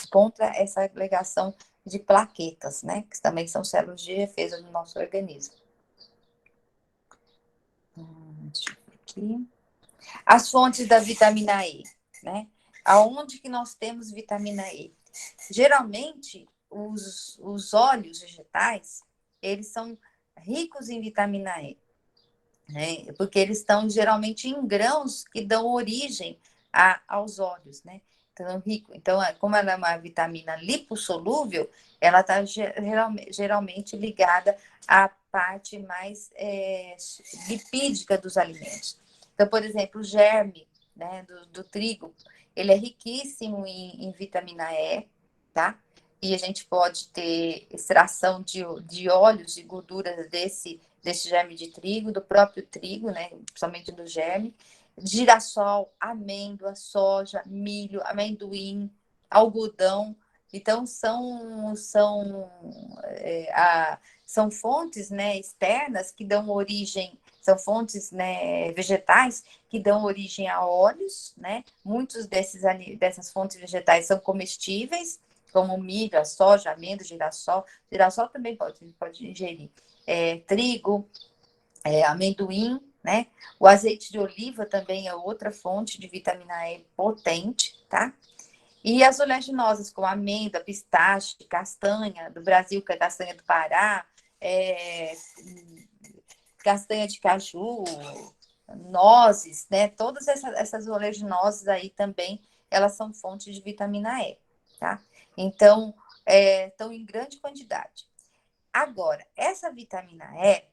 contra essa agregação de plaquetas, né? Que também são células de defesa do nosso organismo. Deixa eu ver aqui. As fontes da vitamina E, né? Aonde que nós temos vitamina E? Geralmente, os óleos vegetais, eles são ricos em vitamina E, né? Porque eles estão geralmente em grãos que dão origem aos óleos, né? Então, como ela é uma vitamina lipossolúvel, ela está geralmente ligada à parte mais lipídica dos alimentos. Então, por exemplo, o germe, né, do trigo, ele é riquíssimo em vitamina E, tá? E a gente pode ter extração de óleos e gorduras desse germe de trigo, do próprio trigo, né, principalmente do germe. Girassol, amêndoa, soja, milho, amendoim, algodão. Então, são fontes, né, externas que dão origem, são fontes, né, vegetais que dão origem a óleos, né? Muitos dessas fontes vegetais são comestíveis, como o milho, a soja, a amêndoa, girassol. Girassol também pode ingerir. Trigo, amendoim, né? O azeite de oliva também é outra fonte de vitamina E potente, tá? E as oleaginosas, como amêndoa, pistache, castanha do Brasil, que é castanha do Pará, castanha de caju, nozes, né? Todas essas oleaginosas aí também, elas são fontes de vitamina E, tá? Então, estão em grande quantidade. Agora, essa vitamina E,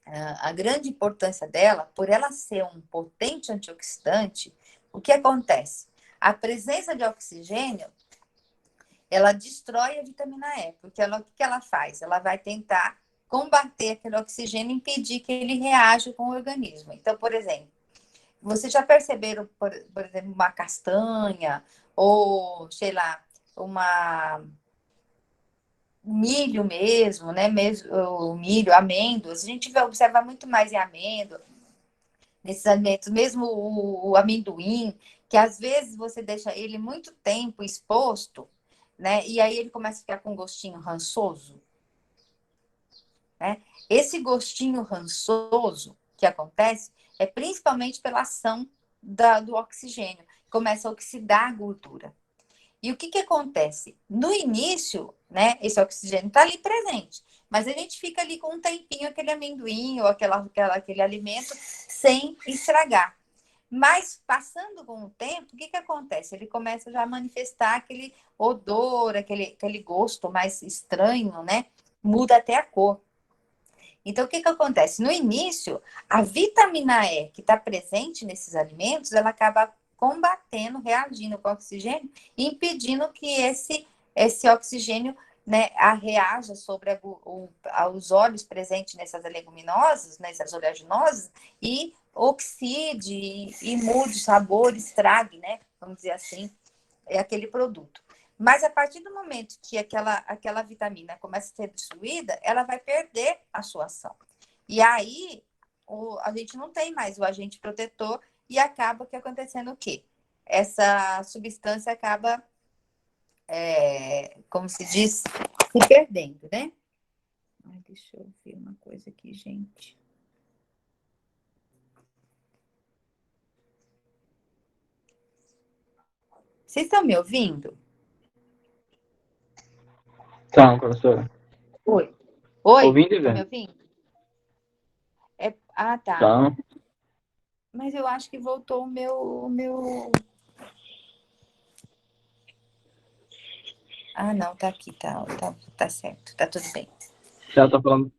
a grande importância dela, por ela ser um potente antioxidante, o que acontece? A presença de oxigênio, ela destrói a vitamina E, porque o que ela faz? Ela vai tentar combater aquele oxigênio e impedir que ele reaja com o organismo. Então, por exemplo, vocês já perceberam, por exemplo, uma castanha ou, sei lá, milho mesmo, né? O milho, amêndoas. A gente vai observar muito mais em amêndoa, nesses alimentos, mesmo o amendoim, que às vezes você deixa ele muito tempo exposto, né? E aí ele começa a ficar com um gostinho rançoso, né? Esse gostinho rançoso que acontece é principalmente pela ação do oxigênio, começa a oxidar a gordura. E o que acontece? No início, né, esse oxigênio está ali presente, mas a gente fica ali com um tempinho aquele amendoim ou aquele alimento sem estragar. Mas passando com o tempo, o que acontece? Ele começa já a manifestar aquele odor, aquele gosto mais estranho, né? Muda até a cor. Então, o que acontece? No início, a vitamina E que está presente nesses alimentos, ela acaba combatendo, reagindo com o oxigênio e impedindo que esse oxigênio, né, reaja sobre os óleos presentes nessas leguminosas, nessas oleaginosas, e oxide e mude o sabor, estrague, né, vamos dizer assim, aquele produto. Mas a partir do momento que aquela vitamina começa a ser destruída, ela vai perder a sua ação. E aí a gente não tem mais o agente protetor e acaba que acontecendo o quê? Essa substância acaba, como se diz, se perdendo, né? Ai, deixa eu ver uma coisa aqui, gente. Vocês estão me ouvindo? Então, professora. Oi. Oi, Ouvindo e estão me vendo. ouvindo? Ah, tá. Então, Mas eu acho que voltou o meu. Ah, não, tá aqui, tá certo, tá tudo bem. já tá falando.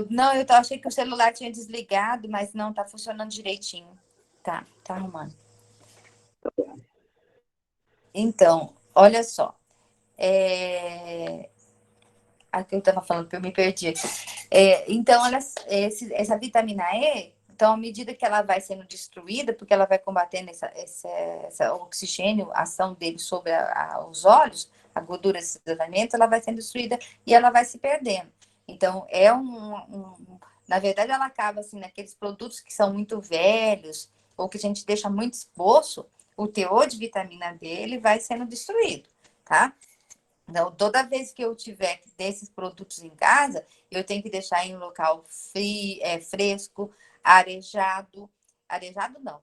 Não, achei que o celular tinha desligado, mas não, tá funcionando direitinho. Tá arrumando. Então, olha só. Aqui eu estava falando, que eu me perdi aqui. Então, essa vitamina E, então, à medida que ela vai sendo destruída, porque ela vai combatendo essa oxigênio, a ação dele sobre os olhos, a gordura desses alimentos, ela vai sendo destruída e ela vai se perdendo. Então, na verdade, ela acaba assim, naqueles produtos que são muito velhos, ou que a gente deixa muito exposto, o teor de vitamina D ele vai sendo destruído, tá? Então, toda vez que eu tiver desses produtos em casa, eu tenho que deixar em um local fresco, arejado. Arejado não.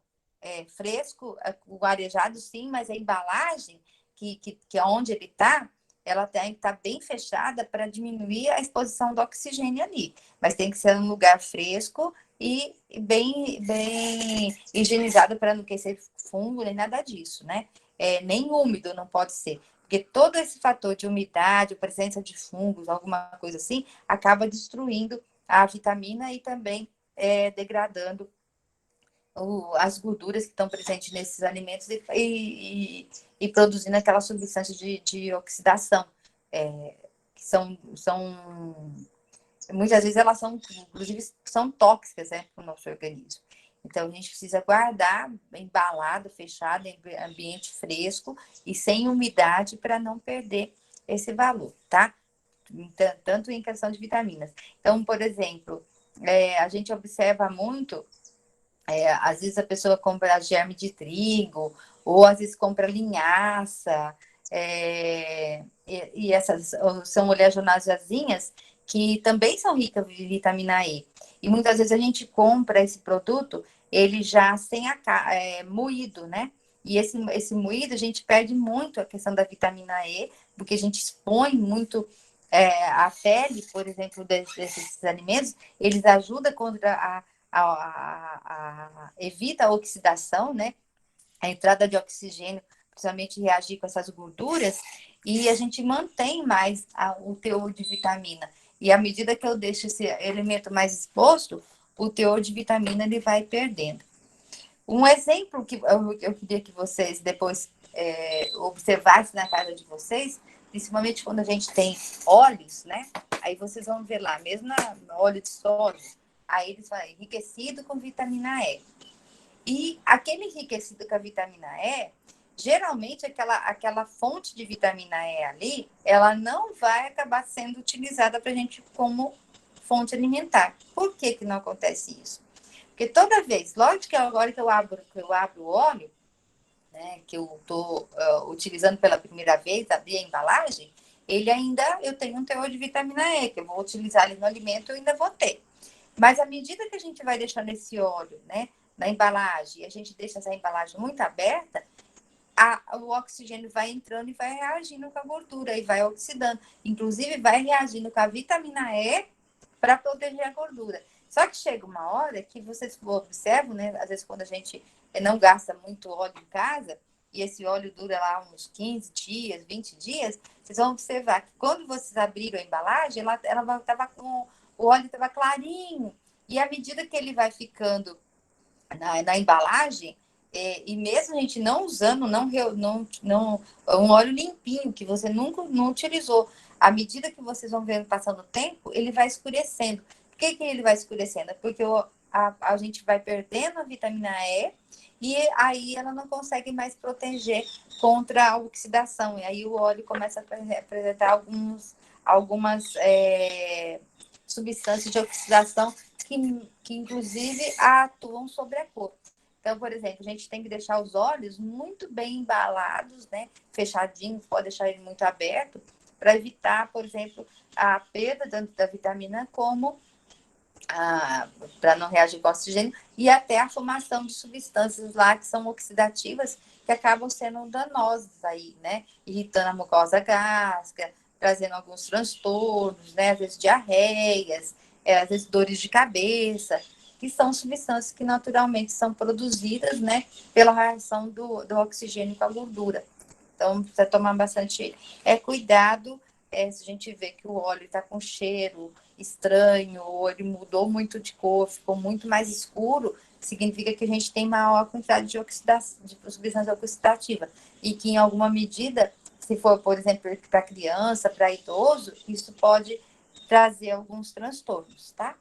Fresco, o arejado sim, mas a embalagem, que é onde ele está, ela tem que estar bem fechada para diminuir a exposição do oxigênio ali. Mas tem que ser um lugar fresco e bem higienizado para não aquecer fungo nem nada disso, né? Nem úmido não pode ser. Porque todo esse fator de umidade, presença de fungos, alguma coisa assim, acaba destruindo a vitamina e também degradando as gorduras que estão presentes nesses alimentos e produzindo aquela substância de oxidação, que muitas vezes elas são, inclusive, são tóxicas, né, para o nosso organismo. Então, a gente precisa guardar embalado, fechado, em ambiente fresco e sem umidade para não perder esse valor, tá? Tanto em questão de vitaminas. Então, por exemplo, a gente observa muito, às vezes a pessoa compra germe de trigo, ou às vezes compra linhaça, e essas são oleaginosazinhas que também são ricas de vitamina E. E muitas vezes a gente compra esse produto, ele já sem moído, né? E esse moído a gente perde muito a questão da vitamina E, porque a gente expõe muito a pele, por exemplo, desses alimentos, eles ajudam contra evita a oxidação, né? A entrada de oxigênio, principalmente reagir com essas gorduras, e a gente mantém mais o teor de vitamina. E à medida que eu deixo esse elemento mais exposto, o teor de vitamina ele vai perdendo. Um exemplo que eu queria que vocês depois observassem na casa de vocês, principalmente quando a gente tem óleos, né? Aí vocês vão ver lá, mesmo no óleo de soja, aí eles falam enriquecido com vitamina E. E aquele enriquecido com a vitamina E, geralmente aquela fonte de vitamina E ali, ela não vai acabar sendo utilizada para a gente como fonte alimentar. Por que não acontece isso? Porque toda vez, lógico que agora que eu abro o óleo, né, que eu estou utilizando pela primeira vez, abri a embalagem, eu tenho um teor de vitamina E, que eu vou utilizar ali no alimento, eu ainda vou ter. Mas à medida que a gente vai deixando esse óleo, né, na embalagem, e a gente deixa essa embalagem muito aberta, o oxigênio vai entrando e vai reagindo com a gordura e vai oxidando. Inclusive, vai reagindo com a vitamina E para proteger a gordura. Só que chega uma hora que vocês observam, né? Às vezes, quando a gente não gasta muito óleo em casa, e esse óleo dura lá uns 15 dias, 20 dias, vocês vão observar que quando vocês abriram a embalagem, ela estava com. O óleo estava clarinho. E à medida que ele vai ficando na embalagem, e mesmo a gente não usando, um óleo limpinho, que você nunca não utilizou, à medida que vocês vão vendo passando o tempo, ele vai escurecendo. Por que ele vai escurecendo? Porque a gente vai perdendo a vitamina E e aí ela não consegue mais proteger contra a oxidação. E aí o óleo começa a apresentar algumas substâncias de oxidação que inclusive atuam sobre a cor. Então, por exemplo, a gente tem que deixar os olhos muito bem embalados, né? Fechadinhos, pode deixar ele muito aberto, para evitar, por exemplo, a perda tanto da vitamina como para não reagir com oxigênio, e até a formação de substâncias lá que são oxidativas, que acabam sendo danosas aí, né? Irritando a mucosa gástrica, trazendo alguns transtornos, né? Às vezes diarreias, às vezes dores de cabeça, que são substâncias que naturalmente são produzidas, né? Pela reação do oxigênio com a gordura. Então, precisa tomar bastante cuidado se a gente vê que o óleo está com cheiro estranho, ou ele mudou muito de cor, ficou muito mais escuro, significa que a gente tem maior quantidade de substância oxidativa. E que, em alguma medida, se for, por exemplo, para criança, para idoso, isso pode trazer alguns transtornos, tá?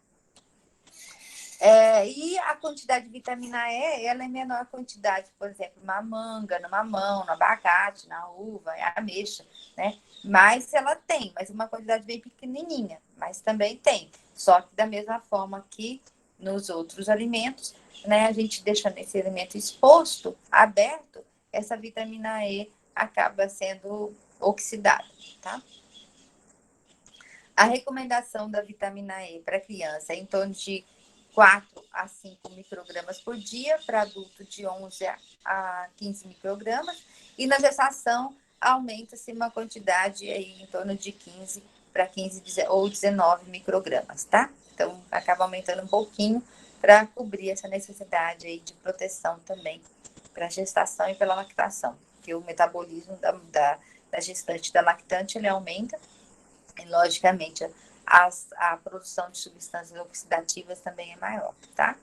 E a quantidade de vitamina E, ela é menor quantidade, por exemplo, na manga, no mamão, no abacate, na uva, ameixa, né? Mas ela tem, mas uma quantidade bem pequenininha, mas também tem. Só que da mesma forma que nos outros alimentos, né? A gente deixando esse alimento exposto, aberto, essa vitamina E acaba sendo oxidada, tá? A recomendação da vitamina E para criança é em torno de 4 a 5 microgramas por dia, para adulto de 11 a 15 microgramas, e na gestação aumenta-se uma quantidade aí em torno de 15 para 15 ou 19 microgramas, tá? Então, acaba aumentando um pouquinho para cobrir essa necessidade aí de proteção também para a gestação e pela lactação, porque o metabolismo da gestante, da lactante, ele aumenta, e, logicamente, a produção de substâncias oxidativas também é maior, tá?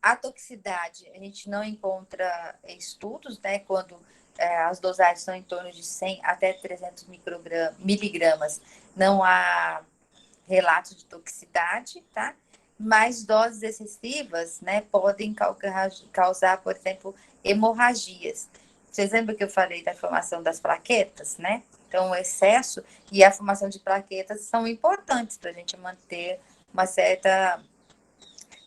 A toxicidade, a gente não encontra estudos, né, quando as dosagens são em torno de 100 até 300 miligramas, não há relato de toxicidade, tá? Mas doses excessivas, né, podem causar, por exemplo, hemorragias. Vocês lembram que eu falei da formação das plaquetas, né? Então, o excesso e a formação de plaquetas são importantes para a gente manter uma certa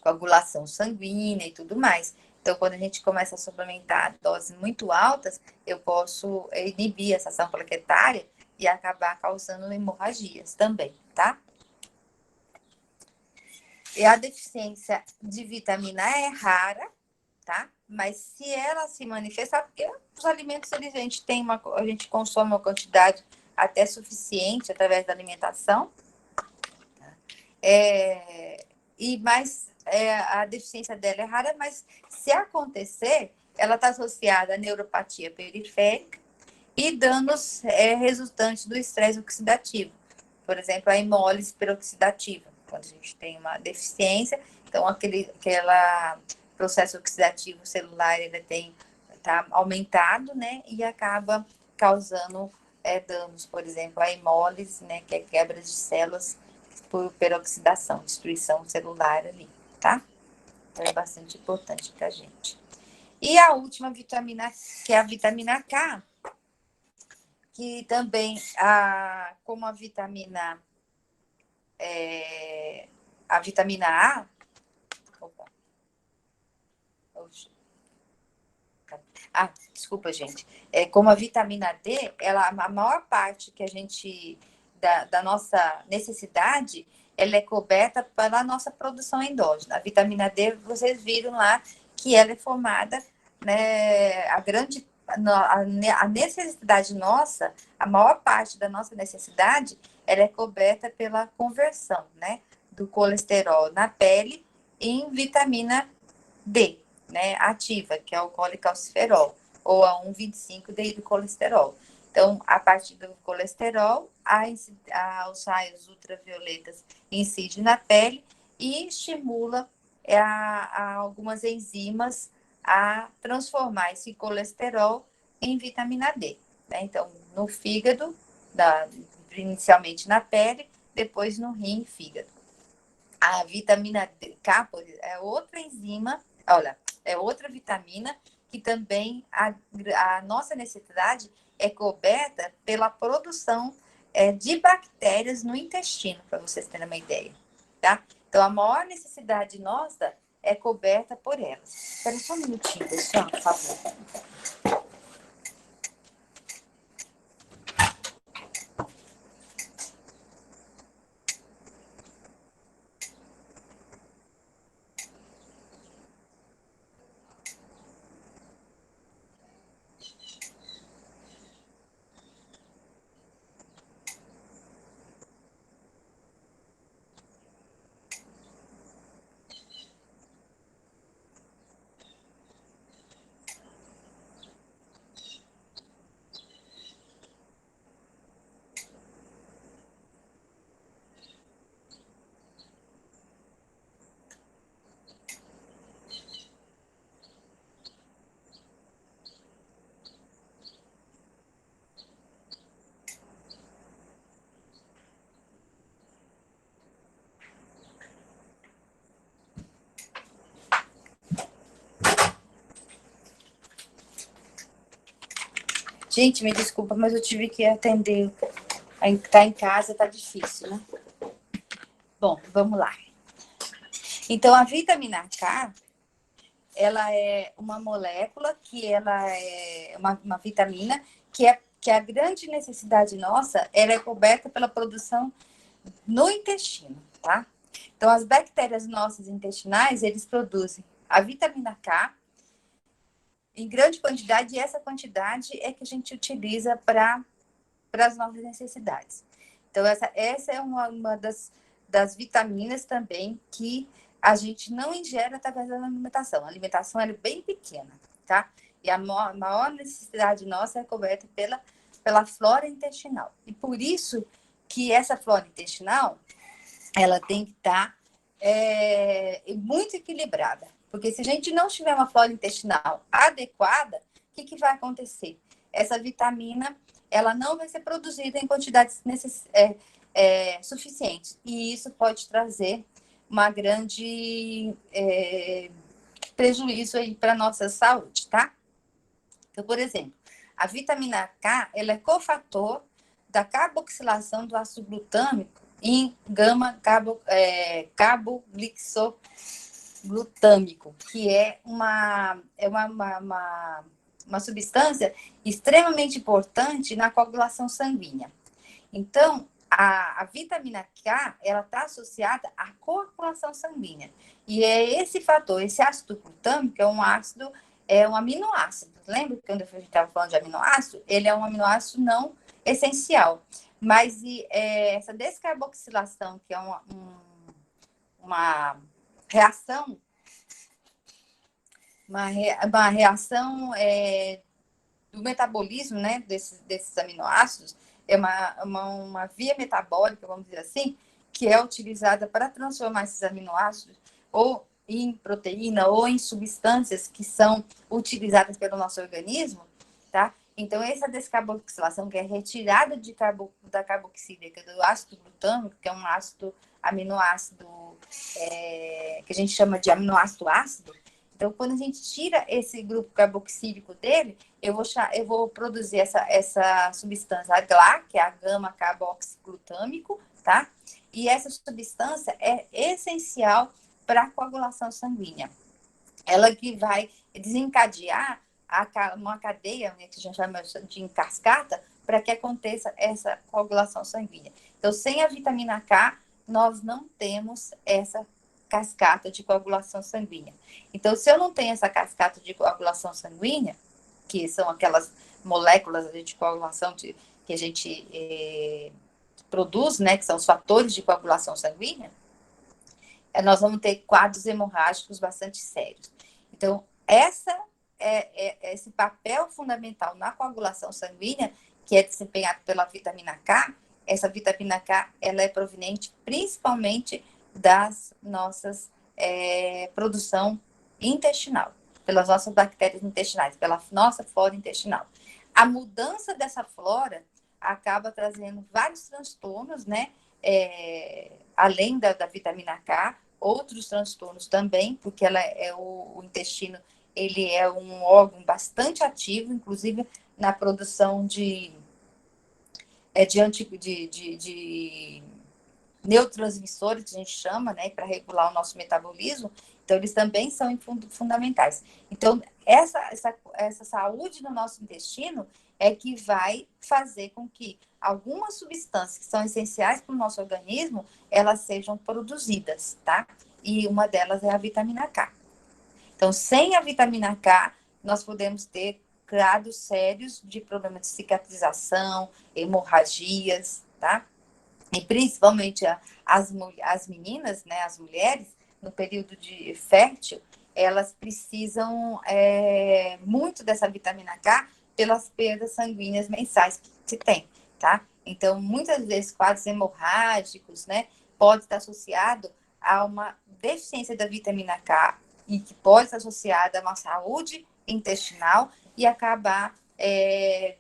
coagulação sanguínea e tudo mais. Então, quando a gente começa a suplementar doses muito altas, eu posso inibir essa ação plaquetária e acabar causando hemorragias também, tá? E a deficiência de vitamina E é rara, tá? Mas se ela se manifestar, porque os alimentos, a gente consome uma quantidade até suficiente através da alimentação, a deficiência dela é rara, mas se acontecer, ela está associada à neuropatia periférica e danos resultantes do estresse oxidativo. Por exemplo, a hemólise peroxidativa, quando a gente tem uma deficiência, então aquele processo oxidativo celular ele está aumentado, né, e acaba causando danos, por exemplo, a hemólise, né, que é quebra de células por peroxidação, destruição celular ali, tá? Então é bastante importante para a gente. E a última vitamina, que é a vitamina K, que também, como a vitamina A, opa, desculpa, gente. Como a vitamina D, a maior parte que a gente, da nossa necessidade, ela é coberta pela nossa produção endógena. A vitamina D, vocês viram lá que ela é formada, né, a necessidade nossa, a maior parte da nossa necessidade, ela é coberta pela conversão, né, do colesterol na pele em vitamina D, né, ativa, que é o colecalciferol, ou a 1,25-deidrocolesterol. Então, a partir do colesterol, os raios ultravioletas incidem na pele e estimula algumas enzimas a transformar esse colesterol em vitamina D. Né? Então, no fígado, inicialmente na pele, depois no rim e fígado. A vitamina K é outra enzima, olha, é outra vitamina que também a nossa necessidade é coberta pela produção de bactérias no intestino, para vocês terem uma ideia, tá? Então, a maior necessidade nossa é coberta por elas. Espera só um minutinho, pessoal, por favor. Gente, me desculpa, mas eu tive que atender. Tá em casa, tá difícil, né? Bom, vamos lá. Então, a vitamina K, ela é uma molécula que ela é uma vitamina que a grande necessidade nossa, ela é coberta pela produção no intestino, tá? Então, as bactérias nossas intestinais, eles produzem a vitamina K em grande quantidade, e essa quantidade é que a gente utiliza para as nossas necessidades. Então, essa é uma das vitaminas também que a gente não ingere através da alimentação. A alimentação é bem pequena, tá? E a maior necessidade nossa é coberta pela flora intestinal. E por isso que essa flora intestinal, ela tem que estar muito equilibrada. Porque se a gente não tiver uma flora intestinal adequada, o que vai acontecer? Essa vitamina, ela não vai ser produzida em quantidades suficientes. E isso pode trazer uma grande prejuízo aí para a nossa saúde, tá? Então, por exemplo, a vitamina K, ela é cofator da carboxilação do ácido glutâmico em carboxilglutâmico, que é uma substância extremamente importante na coagulação sanguínea. Então, a vitamina K, ela está associada à coagulação sanguínea. E é esse fator, esse ácido glutâmico é um aminoácido. Lembra quando a gente estava falando de aminoácido? Ele é um aminoácido não essencial. Mas essa descarboxilação, que é uma reação, uma reação do metabolismo, né, desses aminoácidos, é uma via metabólica, vamos dizer assim, que é utilizada para transformar esses aminoácidos ou em proteína ou em substâncias que são utilizadas pelo nosso organismo, tá? Então, essa descarboxilação, que é retirada da carboxílica do ácido glutâmico, que é um aminoácido que a gente chama de aminoácido ácido. Então, quando a gente tira esse grupo carboxílico dele, eu vou produzir essa substância GLA, que é a gama-carboxiglutâmico, tá? E essa substância é essencial para a coagulação sanguínea. Ela que vai desencadear uma cadeia, né, que a gente chama de cascata, para que aconteça essa coagulação sanguínea. Então, sem a vitamina K, nós não temos essa cascata de coagulação sanguínea. Então, se eu não tenho essa cascata de coagulação sanguínea, que são aquelas moléculas de coagulação que a gente produz, né, que são os fatores de coagulação sanguínea, nós vamos ter quadros hemorrágicos bastante sérios. Então, esse papel fundamental na coagulação sanguínea, que é desempenhado pela vitamina K, essa vitamina K, ela é proveniente principalmente das nossas produção intestinal, pelas nossas bactérias intestinais, pela nossa flora intestinal. A mudança dessa flora acaba trazendo vários transtornos, né? Além da vitamina K, outros transtornos também, porque o intestino, ele é um órgão bastante ativo, inclusive na produção de neurotransmissores, que a gente chama, né, para regular o nosso metabolismo. Então, eles também são fundamentais. Então, essa saúde do nosso intestino é que vai fazer com que algumas substâncias que são essenciais para o nosso organismo, elas sejam produzidas, tá? E uma delas é a vitamina K. Então, sem a vitamina K, nós podemos ter graus sérios de problemas de cicatrização, hemorragias, tá? E principalmente as meninas, né, as mulheres, no período de fértil, elas precisam muito dessa vitamina K pelas perdas sanguíneas mensais que tem, tá? Então, muitas vezes, quadros hemorrágicos, né, pode estar associado a uma deficiência da vitamina K e que pode estar associada a uma saúde intestinal e acabar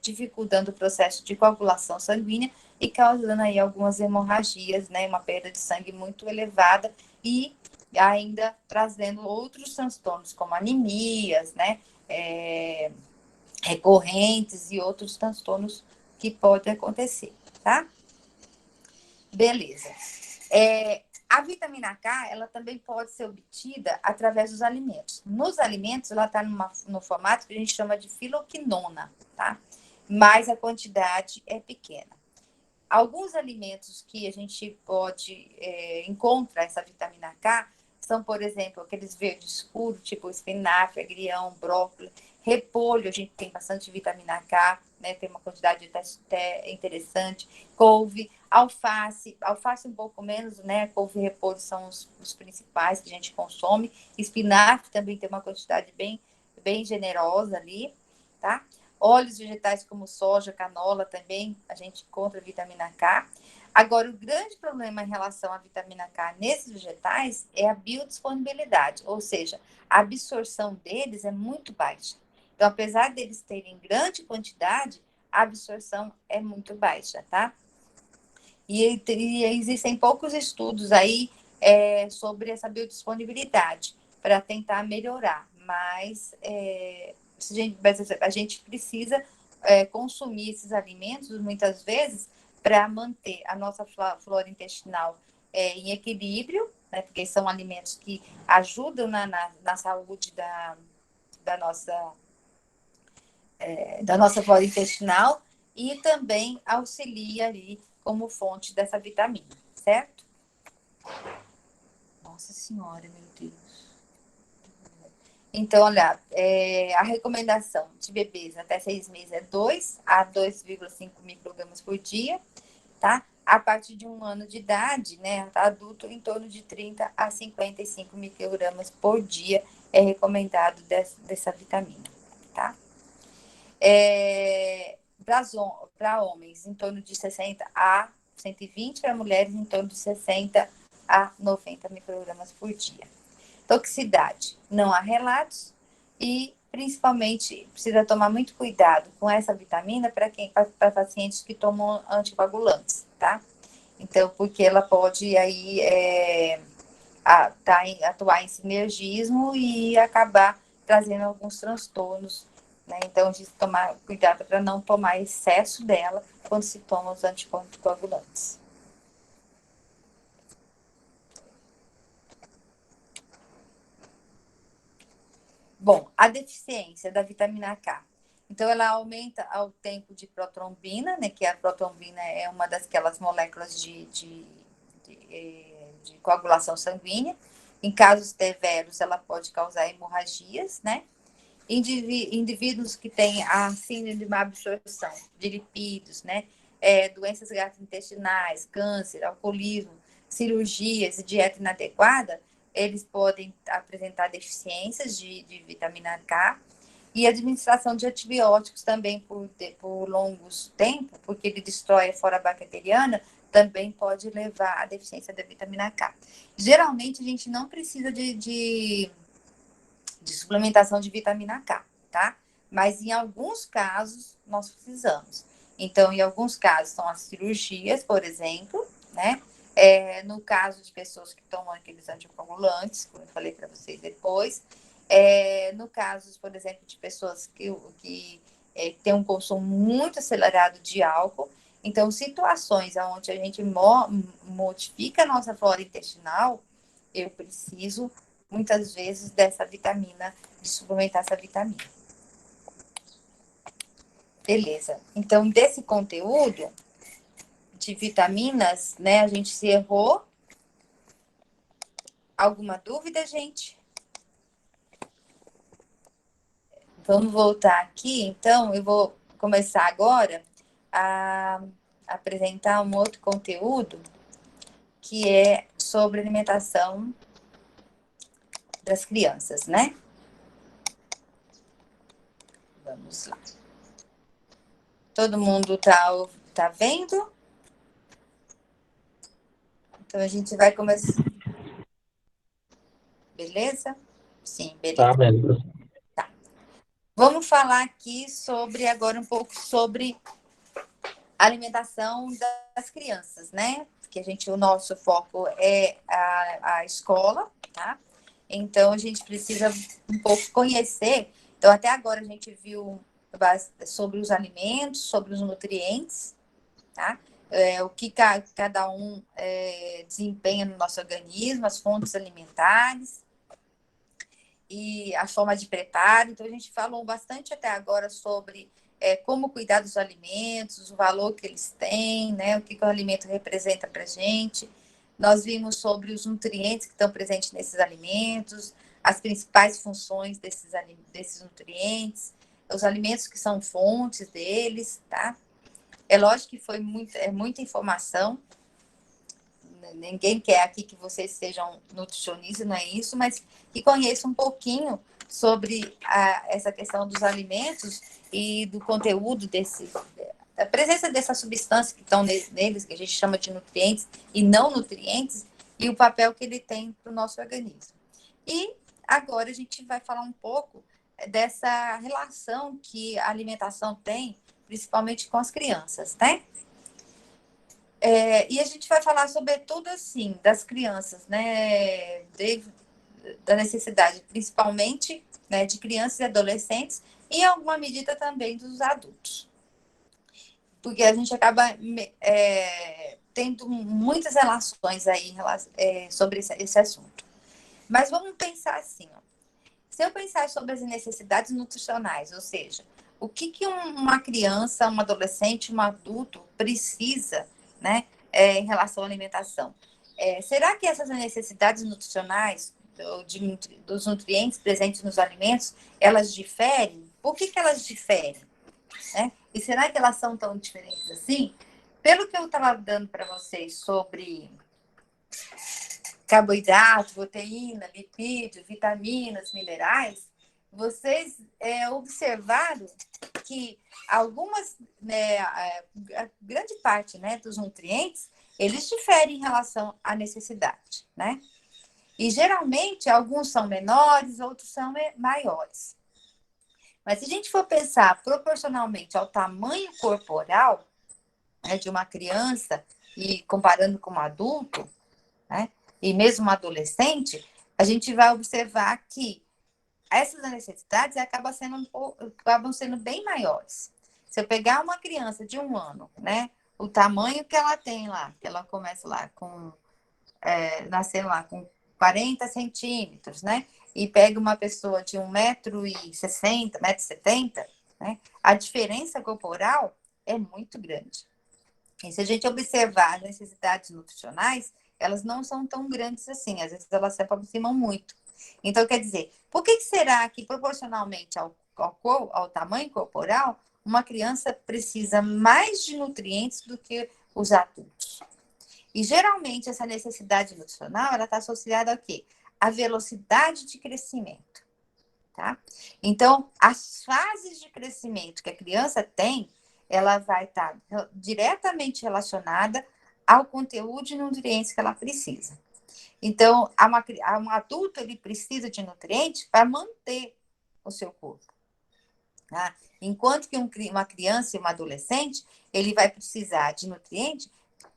dificultando o processo de coagulação sanguínea e causando aí algumas hemorragias, né, uma perda de sangue muito elevada e ainda trazendo outros transtornos, como anemias, né, recorrentes e outros transtornos que podem acontecer, tá? Beleza. A vitamina K, ela também pode ser obtida através dos alimentos. Nos alimentos, ela está no formato que a gente chama de filoquinona, tá? Mas a quantidade é pequena. Alguns alimentos que a gente pode encontrar essa vitamina K são, por exemplo, aqueles verdes escuros, tipo espinafre, agrião, brócolis, repolho, a gente tem bastante vitamina K, né? Tem uma quantidade até interessante, couve, alface um pouco menos, né? Couve e repolho são os principais que a gente consome, espinafre também tem uma quantidade bem generosa ali, tá? Óleos vegetais como soja, canola também, a gente encontra vitamina K. Agora, o grande problema em relação à vitamina K nesses vegetais é a biodisponibilidade, ou seja, a absorção deles é muito baixa. Então, apesar deles terem grande quantidade, a absorção é muito baixa, tá? E existem poucos estudos aí sobre essa biodisponibilidade para tentar melhorar, mas a gente precisa consumir esses alimentos muitas vezes para manter a nossa flora intestinal em equilíbrio, né, porque são alimentos que ajudam na saúde da nossa flora intestinal e também auxilia ali como fonte dessa vitamina, certo? Nossa Senhora, meu Deus. Então, olha, a recomendação de bebês até 6 meses é 2 a 2,5 microgramas por dia, tá? A partir de 1 ano de idade, né, adulto, em torno de 30 a 55 microgramas por dia é recomendado dessa vitamina, tá? Para homens, em torno de 60 a 120, para mulheres, em torno de 60 a 90 microgramas por dia. Toxicidade, não há relatos e, principalmente, precisa tomar muito cuidado com essa vitamina para pacientes que tomam anticoagulantes, tá? Então, porque ela pode aí atuar em sinergismo e acabar trazendo alguns transtornos, né? Então, a gente tomar cuidado para não tomar excesso dela quando se toma os anticoagulantes. Bom, a deficiência da vitamina K. Então, ela aumenta o tempo de protrombina, né? Que a protrombina é uma daquelas moléculas de coagulação sanguínea. Em casos severos, ela pode causar hemorragias, né? Indivíduos que têm a síndrome de má absorção de lipídios, né? Doenças gastrointestinais, câncer, alcoolismo, cirurgias e dieta inadequada, eles podem apresentar deficiências de vitamina K e administração de antibióticos também por longos tempos, porque ele destrói a flora bacteriana, também pode levar à deficiência da vitamina K. Geralmente, a gente não precisa de suplementação de vitamina K, tá? Mas em alguns casos nós precisamos. Então, em alguns casos são as cirurgias, por exemplo, né? No caso de pessoas que tomam aqueles anticoagulantes, como eu falei para vocês depois. No caso, por exemplo, de pessoas que têm um consumo muito acelerado de álcool. Então, situações onde a gente modifica a nossa flora intestinal, eu preciso muitas vezes dessa vitamina, de suplementar essa vitamina. Beleza. Então, desse conteúdo de vitaminas, né, a gente se errou. Alguma dúvida, gente? Vamos voltar aqui, então, eu vou começar agora a apresentar um outro conteúdo que é sobre alimentação das crianças, né? Vamos lá. Todo mundo tá vendo? Então, a gente vai começar. Beleza? Sim, Tá, beleza. beleza. Tá. Vamos falar aqui agora um pouco sobre a alimentação das crianças, né? Porque o nosso foco é a escola, tá? Então, a gente precisa um pouco conhecer. Então, até agora a gente viu sobre os alimentos, sobre os nutrientes, tá? O que cada um desempenha no nosso organismo, as fontes alimentares e a forma de preparo. Então, a gente falou bastante até agora sobre como cuidar dos alimentos, o valor que eles têm, né? O que o alimento representa para a gente. Nós vimos sobre os nutrientes que estão presentes nesses alimentos, as principais funções desses nutrientes, os alimentos que são fontes deles, tá? É lógico que foi muita informação. Ninguém quer aqui que vocês sejam nutricionistas, não é isso, mas que conheçam um pouquinho sobre essa questão dos alimentos e do conteúdo da presença dessas substâncias que estão neles, que a gente chama de nutrientes e não nutrientes, e o papel que ele tem para o nosso organismo. E agora a gente vai falar um pouco dessa relação que a alimentação tem, principalmente com as crianças, né? E a gente vai falar sobretudo assim das crianças, né? Da necessidade, principalmente, né, de crianças e adolescentes, e em alguma medida também dos adultos. Porque a gente acaba tendo muitas relações aí sobre esse assunto. Mas vamos pensar assim, ó. Se eu pensar sobre as necessidades nutricionais, ou seja, o que uma criança, um adolescente, um adulto precisa, né, em relação à alimentação? Será que essas necessidades nutricionais dos nutrientes presentes nos alimentos, elas diferem? Por que elas diferem? Né? E será que elas são tão diferentes assim? Pelo que eu estava dando para vocês sobre carboidrato, proteína, lipídio, vitaminas, minerais, vocês observaram que algumas, né, a grande parte, né, dos nutrientes, eles diferem em relação à necessidade, né? E geralmente alguns são menores, outros são maiores. Mas se a gente for pensar proporcionalmente ao tamanho corporal, né, de uma criança e comparando com um adulto, né, e mesmo um adolescente, a gente vai observar que essas necessidades acabam sendo bem maiores. Se eu pegar uma criança de 1 ano, né, o tamanho que ela tem lá, que ela começa lá com, nascendo lá com 40 centímetros, né, e pega uma pessoa de 1,60 m, 1,70 m, né, a diferença corporal é muito grande. E se a gente observar as necessidades nutricionais, elas não são tão grandes assim, às vezes elas se aproximam muito. Então, quer dizer, por que será que proporcionalmente ao tamanho corporal, uma criança precisa mais de nutrientes do que os adultos? E geralmente essa necessidade nutricional, ela está associada ao quê? À velocidade de crescimento, tá? Então, as fases de crescimento que a criança tem, ela vai estar diretamente relacionada ao conteúdo de nutrientes que ela precisa. Então, um adulto, ele precisa de nutrientes para manter o seu corpo, tá? Enquanto que uma criança e uma adolescente, ele vai precisar de nutrientes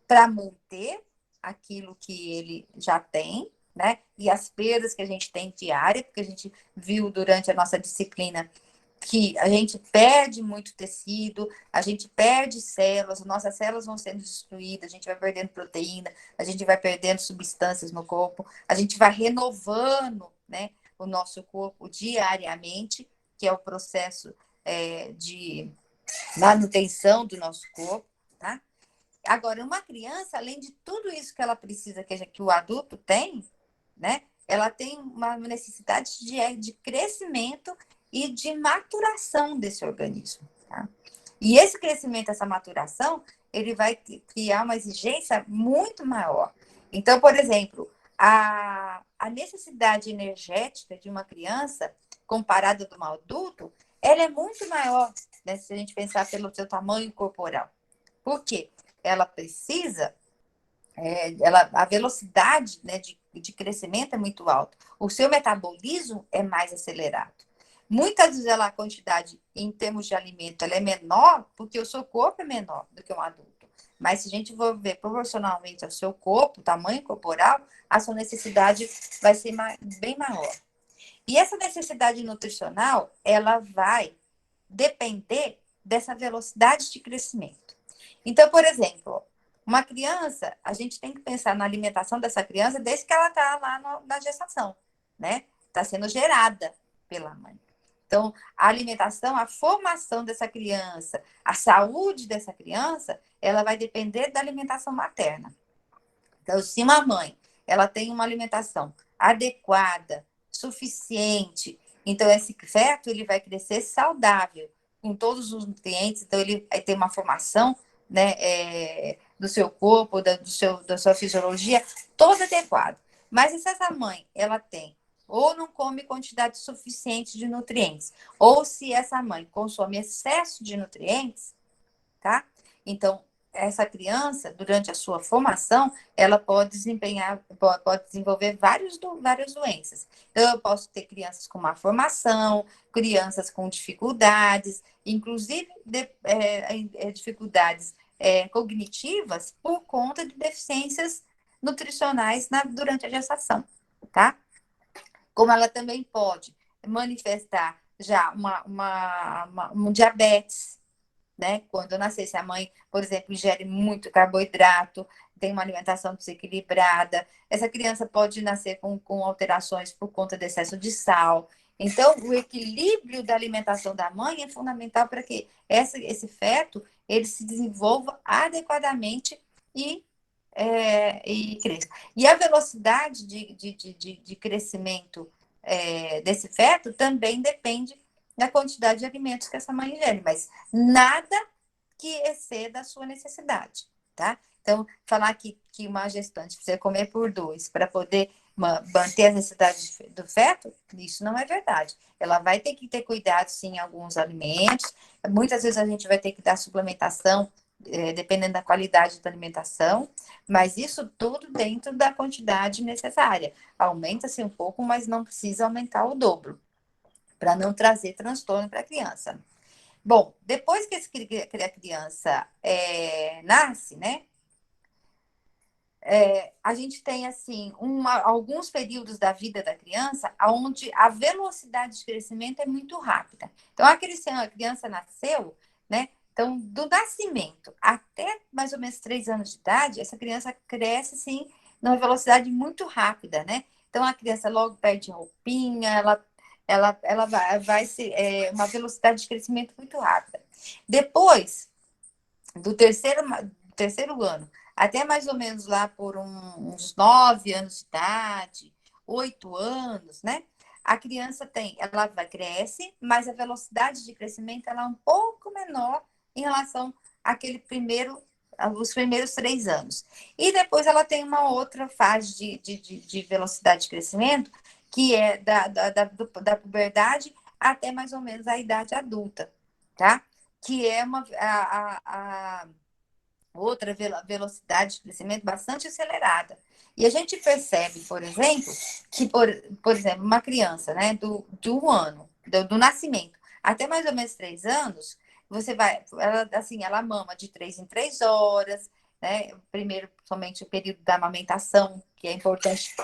para manter aquilo que ele já tem, né? E as perdas que a gente tem diária, porque a gente viu durante a nossa disciplina que a gente perde muito tecido, a gente perde células, nossas células vão sendo destruídas, a gente vai perdendo proteína, a gente vai perdendo substâncias no corpo, a gente vai renovando, né, o nosso corpo diariamente, que é o processo de manutenção do nosso corpo, tá? Agora, uma criança, além de tudo isso que ela precisa, que o adulto tem, né? Ela tem uma necessidade de crescimento e de maturação desse organismo, tá? E esse crescimento, essa maturação, ele vai criar uma exigência muito maior. Então, por exemplo, a necessidade energética de uma criança, comparada de um adulto, ela é muito maior, né, se a gente pensar pelo seu tamanho corporal. Por quê? Ela precisa, a velocidade, né, de crescimento é muito alta. O seu metabolismo é mais acelerado. Muitas vezes a quantidade, em termos de alimento, ela é menor, porque o seu corpo é menor do que um adulto. Mas se a gente for ver proporcionalmente ao seu corpo, tamanho corporal, a sua necessidade vai ser bem maior. E essa necessidade nutricional, ela vai depender dessa velocidade de crescimento. Então, por exemplo, uma criança, a gente tem que pensar na alimentação dessa criança desde que ela está lá na gestação, né? Está sendo gerada pela mãe. Então, a alimentação, a formação dessa criança, a saúde dessa criança, ela vai depender da alimentação materna. Então, se uma mãe ela tem uma alimentação adequada, suficiente, então esse feto ele vai crescer saudável, com todos os nutrientes, então ele vai ter uma formação, né, do seu corpo, da sua fisiologia, toda adequada. Mas se essa mãe ela tem ou não come quantidade suficiente de nutrientes, ou se essa mãe consome excesso de nutrientes, tá? Então, essa criança, durante a sua formação, ela pode desenvolver várias doenças. Então, eu posso ter crianças com má formação, crianças com dificuldades, inclusive dificuldades cognitivas por conta de deficiências nutricionais durante a gestação, tá? Como ela também pode manifestar já um diabetes, né? Quando eu nascer, se a mãe, por exemplo, ingere muito carboidrato, tem uma alimentação desequilibrada, essa criança pode nascer com alterações por conta do excesso de sal. Então, o equilíbrio da alimentação da mãe é fundamental para que esse feto ele se desenvolva adequadamente e cresça. E a velocidade de crescimento desse feto também depende da quantidade de alimentos que essa mãe ingere, mas nada que exceda a sua necessidade, tá? Então, falar que uma gestante precisa comer por 2 para poder manter as necessidades do feto, isso não é verdade. Ela vai ter que ter cuidado, sim, em alguns alimentos. Muitas vezes a gente vai ter que dar suplementação, dependendo da qualidade da alimentação, mas isso tudo dentro da quantidade necessária. Aumenta-se um pouco, mas não precisa aumentar o dobro, para não trazer transtorno para a criança. Bom, depois que a criança nasce, né? A gente tem, assim, alguns períodos da vida da criança onde a velocidade de crescimento é muito rápida. Então, a criança nasceu, né? Então, do nascimento até mais ou menos 3 anos de idade, essa criança cresce, assim, numa velocidade muito rápida, né? Então, a criança logo perde roupinha, ela vai ser uma velocidade de crescimento muito rápida. Depois do terceiro ano, até mais ou menos lá por uns 9 anos de idade, 8 anos, né? A criança ela cresce, mas a velocidade de crescimento ela é um pouco menor em relação os primeiros 3 anos. E depois ela tem uma outra fase de velocidade de crescimento, que é da puberdade até mais ou menos a idade adulta, tá? Que é a outra velocidade de crescimento bastante acelerada. E a gente percebe, por exemplo, que, por exemplo, uma criança, né, do ano, do nascimento, até mais ou menos 3 anos, ela mama de 3 em 3 horas, né? Primeiro, somente o período da amamentação, que é importante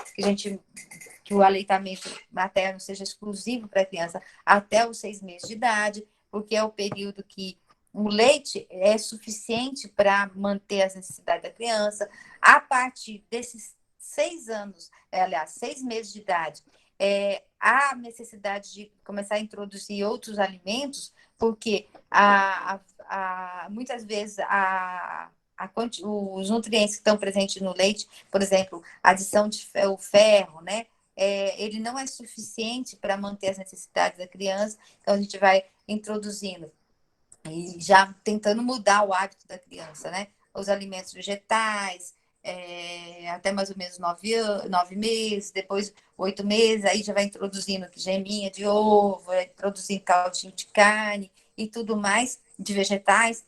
que o aleitamento materno seja exclusivo para a criança até os 6 meses de idade, porque é o período que o leite é suficiente para manter as necessidades da criança. A partir desses 6 anos, aliás, 6 meses de idade, há necessidade de começar a introduzir outros alimentos, porque muitas vezes os nutrientes que estão presentes no leite, por exemplo, a adição de ferro, né? Ele não é suficiente para manter as necessidades da criança, então a gente vai introduzindo e já tentando mudar o hábito da criança, né? Os alimentos vegetais, até mais ou menos 9 meses, depois 8 meses, aí já vai introduzindo geminha de ovo, vai introduzindo caldinho de carne e tudo mais de vegetais,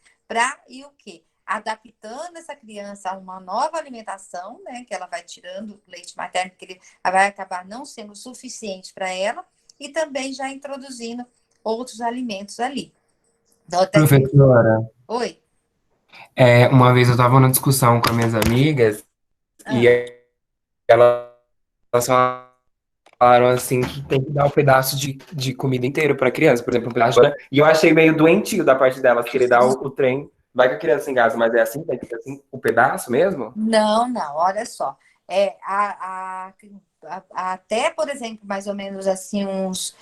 e o quê? Adaptando essa criança a uma nova alimentação, né? Que ela vai tirando o leite materno, que ele vai acabar não sendo suficiente para ela, e também já introduzindo outros alimentos ali. Então, Professora, Oi. uma vez eu estava numa discussão com as minhas amigas e Ah, elas falaram falaram assim que tem que dar um pedaço de comida inteiro para criança, por exemplo, um pedaço e eu achei meio doentio da parte delas querer dar o trem. Vai que a criança engasa, mas é assim, tem que ser assim, o pedaço mesmo? Não, não, olha só. É, até, por exemplo, mais ou menos assim, uns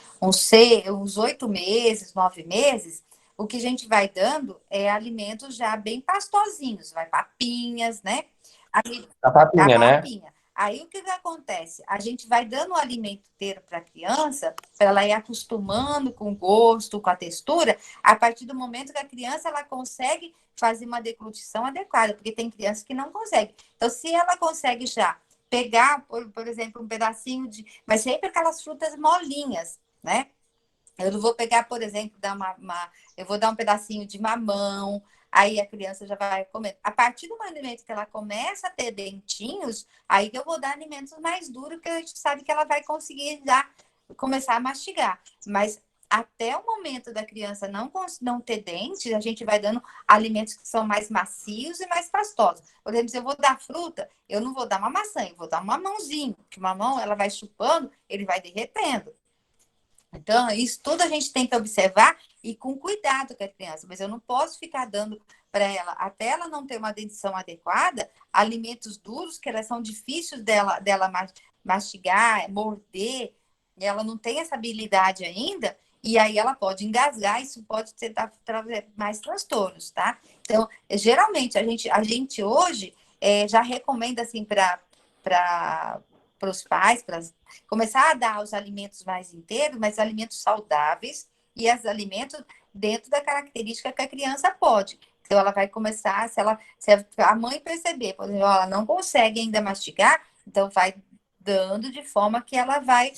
8 meses, 9 meses, o que a gente vai dando é alimentos já bem pastosinhos, vai papinhas, né? Aí, A a papinha, né? papinha. Aí o que que acontece? A gente vai dando o alimento inteiro para a criança, para ela ir acostumando com o gosto, com a textura, a partir do momento que a criança ela consegue fazer uma deglutição adequada, porque tem crianças que não conseguem. Então, se ela consegue já pegar, por exemplo, um pedacinho de. Mas sempre aquelas frutas molinhas, né? Eu não vou pegar, por exemplo, eu vou dar um pedacinho de mamão, aí a criança já vai comer. A partir do momento que ela começa a ter dentinhos, aí que eu vou dar alimentos mais duros, que a gente sabe que ela vai conseguir já começar a mastigar. Mas até o momento da criança não ter dentes, a gente vai dando alimentos que são mais macios e mais pastosos. Por exemplo, se eu vou dar fruta, eu não vou dar uma maçã, eu vou dar um mamãozinho, porque o mamão ela vai chupando, ele vai derretendo. Então, isso tudo a gente tem que observar e com cuidado com a criança, mas eu não posso ficar dando para ela, até ela não ter uma dentição adequada, alimentos duros, que elas são difíceis dela mastigar, morder, e ela não tem essa habilidade ainda, e aí ela pode engasgar, isso pode trazer mais transtornos, tá? Então, geralmente, a gente hoje já recomenda, assim, para os pais, para começar a dar os alimentos mais inteiros, mas alimentos saudáveis e os alimentos dentro da característica que a criança pode. Então, ela vai começar, se a mãe perceber, por exemplo, ela não consegue ainda mastigar, então vai dando de forma que ela vai,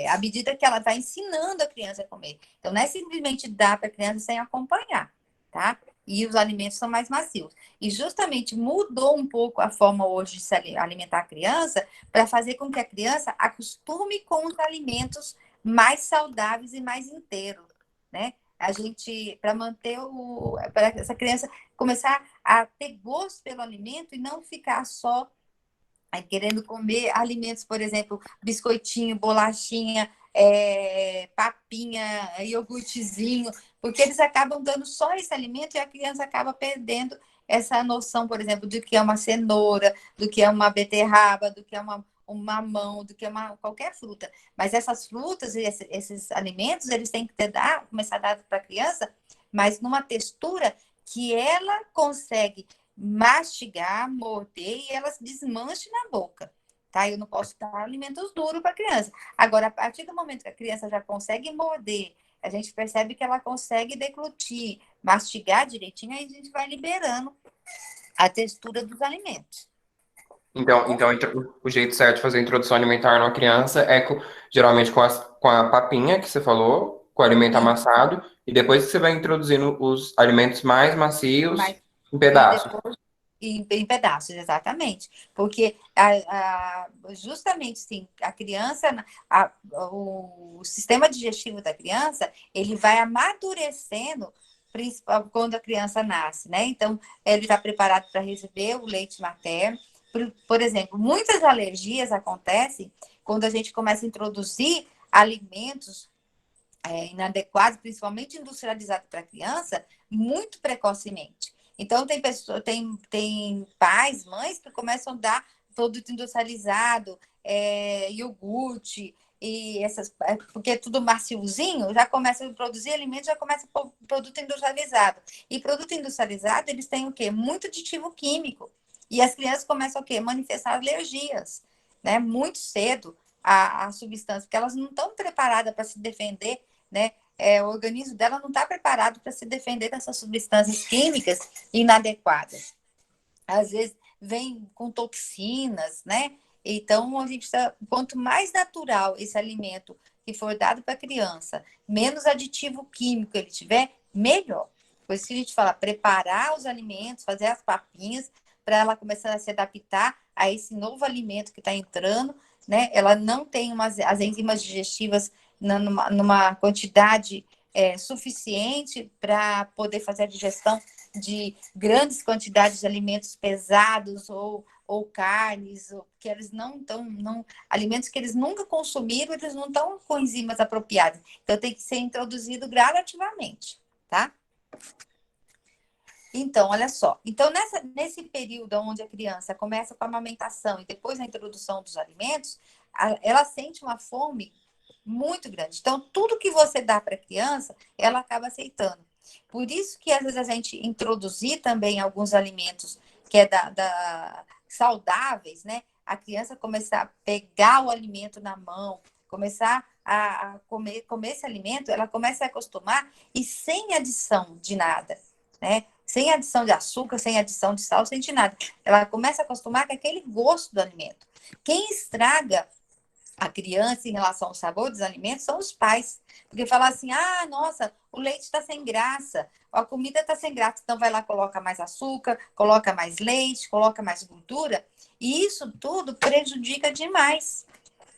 à medida que ela vai ensinando a criança a comer. Então, não é simplesmente dar para a criança sem acompanhar, tá? E os alimentos são mais macios. E justamente mudou um pouco a forma hoje de se alimentar a criança para fazer com que a criança acostume com os alimentos mais saudáveis e mais inteiros, né? A gente, para manter para essa criança começar a ter gosto pelo alimento e não ficar só querendo comer alimentos, por exemplo, biscoitinho, bolachinha, papinha, iogurtezinho, porque eles acabam dando só esse alimento e a criança acaba perdendo essa noção, por exemplo, do que é uma cenoura, do que é uma beterraba, do que é um mamão, do que é qualquer fruta. Mas essas frutas e esses alimentos, eles têm que começar a dar para a criança, mas numa textura que ela consegue mastigar, morder e elas desmanchem na boca, tá? Eu não posso dar alimentos duros para a criança. Agora, a partir do momento que a criança já consegue morder, a gente percebe que ela consegue deglutir, mastigar direitinho, aí a gente vai liberando a textura dos alimentos. Então, o jeito certo de fazer a introdução alimentar numa criança é geralmente com a papinha que você falou, com o alimento E, amassado, e depois que você vai introduzindo os alimentos mais macios mas, em e pedaços. depois em pedaços, exatamente. Porque justamente sim, a criança, o sistema digestivo da criança, ele vai amadurecendo quando a criança nasce, né? Então, ele está preparado para receber o leite materno. Por exemplo, muitas alergias acontecem quando a gente começa a introduzir alimentos inadequados, principalmente industrializados para a criança, muito precocemente. Então, tem pais, mães que começam a dar produto industrializado, iogurte, e porque é tudo maciozinho, já começa a produzir alimentos, já começa a pôr produto industrializado. E produto industrializado, eles têm o quê? Muito aditivo químico. E as crianças começam o quê? Manifestar alergias, né? Muito cedo a substância, porque elas não estão preparadas para se defender, né? O organismo dela não está preparado para se defender dessas substâncias químicas inadequadas. Às vezes vem com toxinas, né? Então, a gente quanto mais natural esse alimento que for dado para a criança, menos aditivo químico ele tiver, melhor. Por isso que a gente fala, preparar os alimentos, fazer as papinhas, para ela começar a se adaptar a esse novo alimento que está entrando, né? Ela não tem as enzimas digestivas numa quantidade suficiente para poder fazer a digestão de grandes quantidades de alimentos pesados ou ou carnes, ou que eles não estão, alimentos que eles nunca consumiram, eles não estão com enzimas apropriadas. Então, tem que ser introduzido gradativamente, tá? Então, olha só. Então, nesse período onde a criança começa com a amamentação e depois a introdução dos alimentos, ela sente uma fome muito grande. Então, tudo que você dá para a criança, ela acaba aceitando. Por isso que, às vezes, a gente introduzir também alguns alimentos que é saudáveis, né? A criança começar a pegar o alimento na mão, começar a comer esse alimento, ela começa a acostumar e sem adição de nada, né? Sem adição de açúcar, sem adição de sal, sem de nada. Ela começa a acostumar com aquele gosto do alimento. Quem estraga a criança em relação ao sabor dos alimentos são os pais. Porque fala assim, ah, nossa, o leite está sem graça, a comida está sem graça, então vai lá, coloca mais açúcar, coloca mais leite, coloca mais gordura, e isso tudo prejudica demais,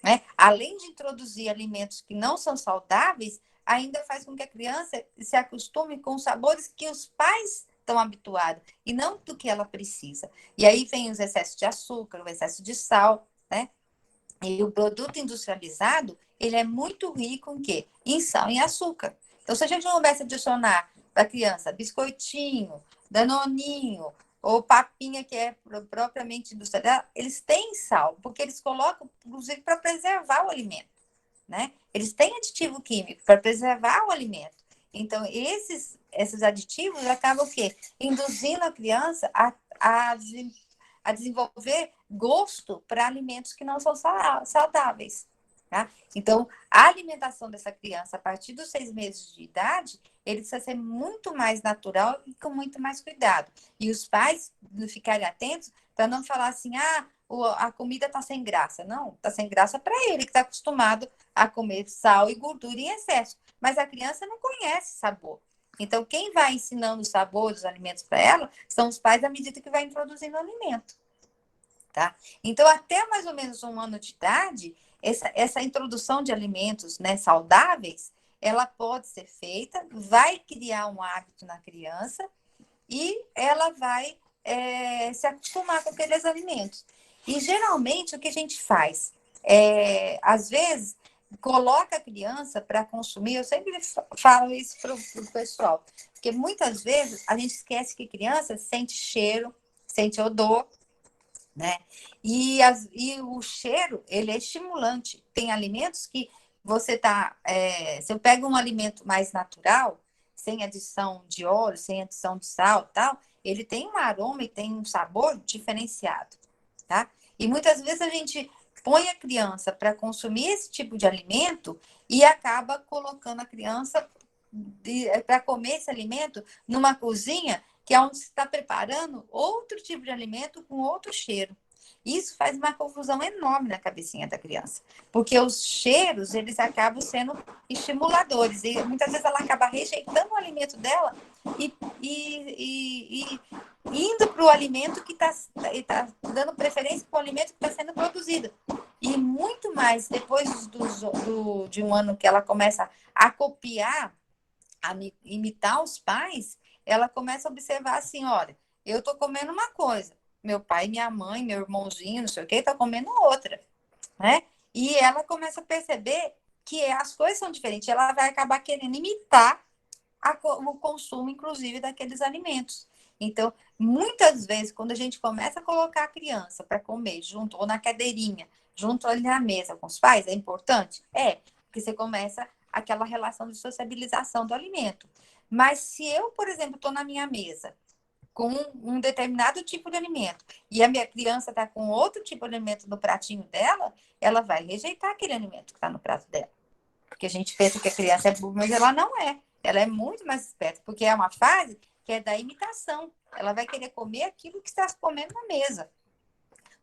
né? Além de introduzir alimentos que não são saudáveis, ainda faz com que a criança se acostume com os sabores que os pais estão habituados, e não do que ela precisa. E aí vem os excessos de açúcar, o excesso de sal, né? E o produto industrializado, ele é muito rico em quê? Em sal e em açúcar. Então, se a gente começa a adicionar para a criança biscoitinho, danoninho, ou papinha, que é propriamente industrializada, eles têm sal, porque eles colocam, inclusive, para preservar o alimento, né? Eles têm aditivo químico para preservar o alimento. Então, esses aditivos acabam o quê? Induzindo a criança a desenvolver gosto para alimentos que não são saudáveis. Tá? Então, a alimentação dessa criança, a partir dos 6 meses de idade, ele precisa ser muito mais natural e com muito mais cuidado. E os pais ficarem atentos para não falar assim, ah, a comida está sem graça. Não, está sem graça para ele, que está acostumado a comer sal e gordura em excesso. Mas a criança não conhece sabor. Então, quem vai ensinando o sabor dos alimentos para ela são os pais à medida que vai introduzindo o alimento. Tá? Então, até mais ou menos 1 ano de idade, essa introdução de alimentos, né, saudáveis, ela pode ser feita, vai criar um hábito na criança e ela vai se acostumar com aqueles alimentos. E, geralmente, o que a gente faz? Às vezes, coloca a criança para consumir, eu sempre falo isso para o pessoal, porque muitas vezes a gente esquece que criança sente cheiro, sente odor, né? E o cheiro, ele é estimulante. Tem alimentos que se eu pego um alimento mais natural, sem adição de óleo, sem adição de sal e tal, ele tem um aroma e tem um sabor diferenciado, tá? E muitas vezes a gente põe a criança para consumir esse tipo de alimento e acaba colocando a criança para comer esse alimento numa cozinha que é onde se está preparando outro tipo de alimento com outro cheiro. Isso faz uma confusão enorme na cabecinha da criança, porque os cheiros, eles acabam sendo estimuladores, e muitas vezes ela acaba rejeitando o alimento dela e indo para o alimento que está dando preferência para o alimento que está sendo produzido. E muito mais, depois de 1 ano que ela começa a copiar, a imitar os pais, ela começa a observar assim, olha, eu estou comendo uma coisa, meu pai, minha mãe, meu irmãozinho, não sei o que, está comendo outra, né? E ela começa a perceber que as coisas são diferentes, ela vai acabar querendo imitar o consumo, inclusive, daqueles alimentos. Então, muitas vezes, quando a gente começa a colocar a criança para comer junto, ou na cadeirinha, junto ali na mesa com os pais, é importante? Porque você começa aquela relação de sociabilização do alimento. Mas se eu, por exemplo, estou na minha mesa com um determinado tipo de alimento e a minha criança está com outro tipo de alimento no pratinho dela, ela vai rejeitar aquele alimento que está no prato dela. Porque a gente pensa que a criança é burra, mas ela não é. Ela é muito mais esperta, porque é uma fase que é da imitação. Ela vai querer comer aquilo que está comendo na mesa.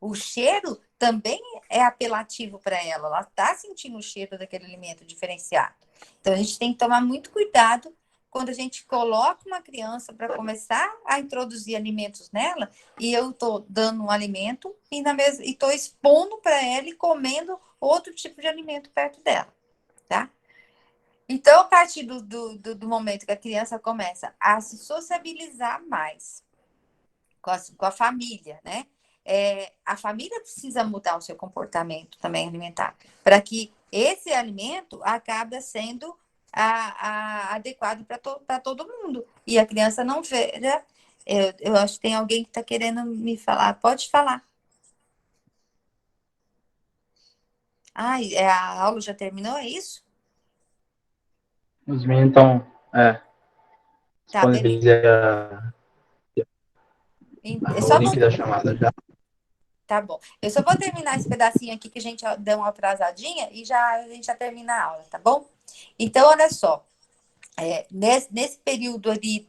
O cheiro também é apelativo para ela. Ela está sentindo o cheiro daquele alimento diferenciado. Então, a gente tem que tomar muito cuidado quando a gente coloca uma criança para começar a introduzir alimentos nela, e eu estou dando um alimento e estou expondo para ela e comendo outro tipo de alimento perto dela, tá? Então, a partir do momento que a criança começa a se sociabilizar mais com a família, né? a família precisa mudar o seu comportamento também alimentar, para que esse alimento acabe sendo adequado para todo mundo. E a criança não veja. Eu acho que tem alguém que está querendo me falar. Pode falar. A aula já terminou, é isso? Os meninos estão Tá, beleza. disponibilizando Eu o só link vou... da chamada já. Tá bom. Eu só vou terminar esse pedacinho aqui que a gente deu uma atrasadinha e a gente já termina a aula, tá bom? Então, olha só. Nesse período ali,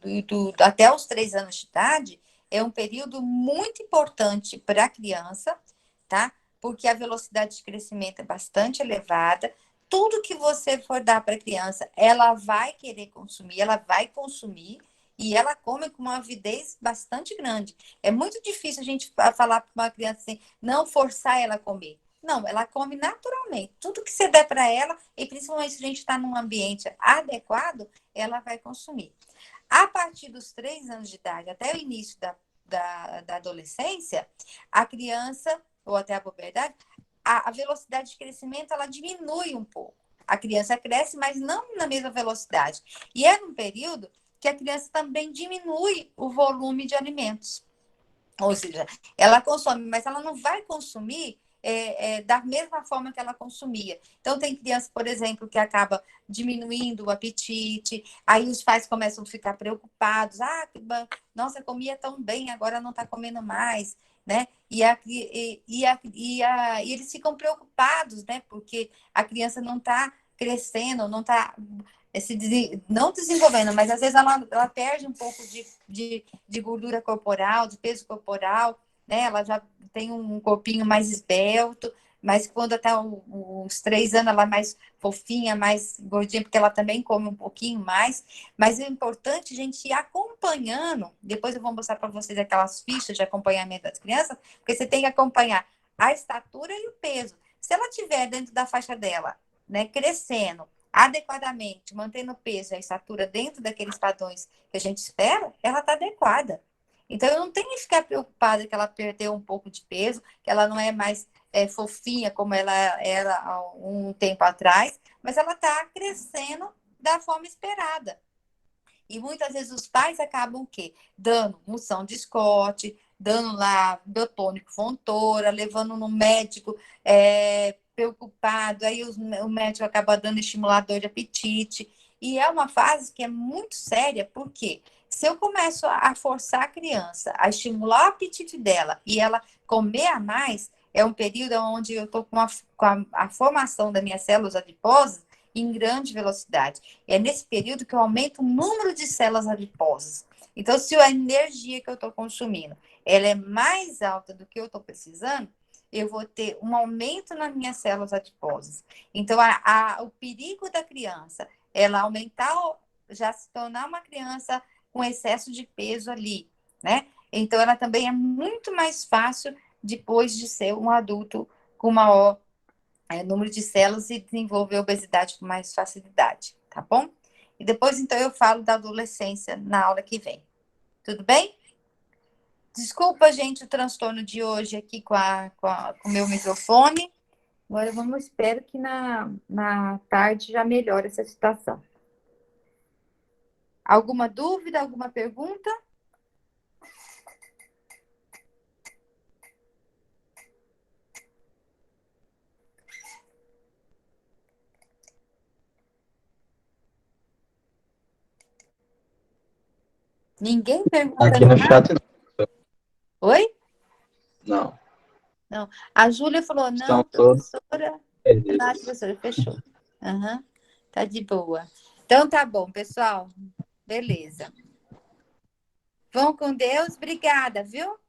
até os 3 anos de idade, é um período muito importante para a criança, tá? Porque a velocidade de crescimento é bastante elevada. Tudo que você for dar para a criança, ela vai querer consumir, ela vai consumir, e ela come com uma avidez bastante grande. É muito difícil a gente falar para uma criança assim, não forçar ela a comer. Não, ela come naturalmente. Tudo que você der para ela, e principalmente se a gente está num ambiente adequado, ela vai consumir. A partir dos 3 anos de idade, até o início da adolescência, a criança, ou até a puberdade, a velocidade de crescimento, ela diminui um pouco. A criança cresce, mas não na mesma velocidade. E é num período que a criança também diminui o volume de alimentos. Ou seja, ela consome, mas ela não vai consumir da mesma forma que ela consumia. Então, tem criança, por exemplo, que acaba diminuindo o apetite, aí os pais começam a ficar preocupados. Nossa, comia tão bem, agora não está comendo mais, né? E eles ficam preocupados, né? Porque a criança não está crescendo, não está não desenvolvendo, mas às vezes ela perde um pouco de gordura corporal, de peso corporal, né? Ela já tem um corpinho mais esbelto, mas quando até os 3 anos ela é mais fofinha, mais gordinha, porque ela também come um pouquinho mais. Mas é importante a gente ir acompanhando. Depois eu vou mostrar para vocês aquelas fichas de acompanhamento das crianças, porque você tem que acompanhar a estatura e o peso. Se ela estiver dentro da faixa dela, né, crescendo adequadamente, mantendo o peso e a estatura dentro daqueles padrões que a gente espera, ela está adequada. Então, eu não tenho que ficar preocupada que ela perdeu um pouco de peso, que ela não é mais fofinha como ela era há um tempo atrás, mas ela está crescendo da forma esperada. E muitas vezes os pais acabam o quê? Dando unção de Scott, dando lá biotônico Fontoura, levando no médico preocupado, aí o médico acaba dando estimulador de apetite. E é uma fase que é muito séria, porque se eu começo a forçar a criança a estimular o apetite dela e ela comer a mais, é um período onde eu estou com a formação das minhas células adiposas em grande velocidade. É nesse período que eu aumento o número de células adiposas. Então, se a energia que eu estou consumindo ela é mais alta do que eu estou precisando, eu vou ter um aumento nas minhas células adiposas. Então, o perigo da criança, ela aumentar, já se tornar uma criança com excesso de peso ali, né? Então, ela também é muito mais fácil depois de ser um adulto com maior número de células e desenvolver obesidade com mais facilidade, tá bom? E depois, então, eu falo da adolescência na aula que vem. Tudo bem? Desculpa, gente, o transtorno de hoje aqui com o meu microfone. Agora vamos, espero que na tarde já melhore essa situação. Alguma dúvida, alguma pergunta? Ninguém pergunta Aqui no nada? chat, Oi? não. Não. A Júlia falou, não, Estão todos professora. perdidos. Não, professora, fechou. Uhum. Tá de boa. Então tá bom, pessoal. Beleza. Vão com Deus. Obrigada, viu?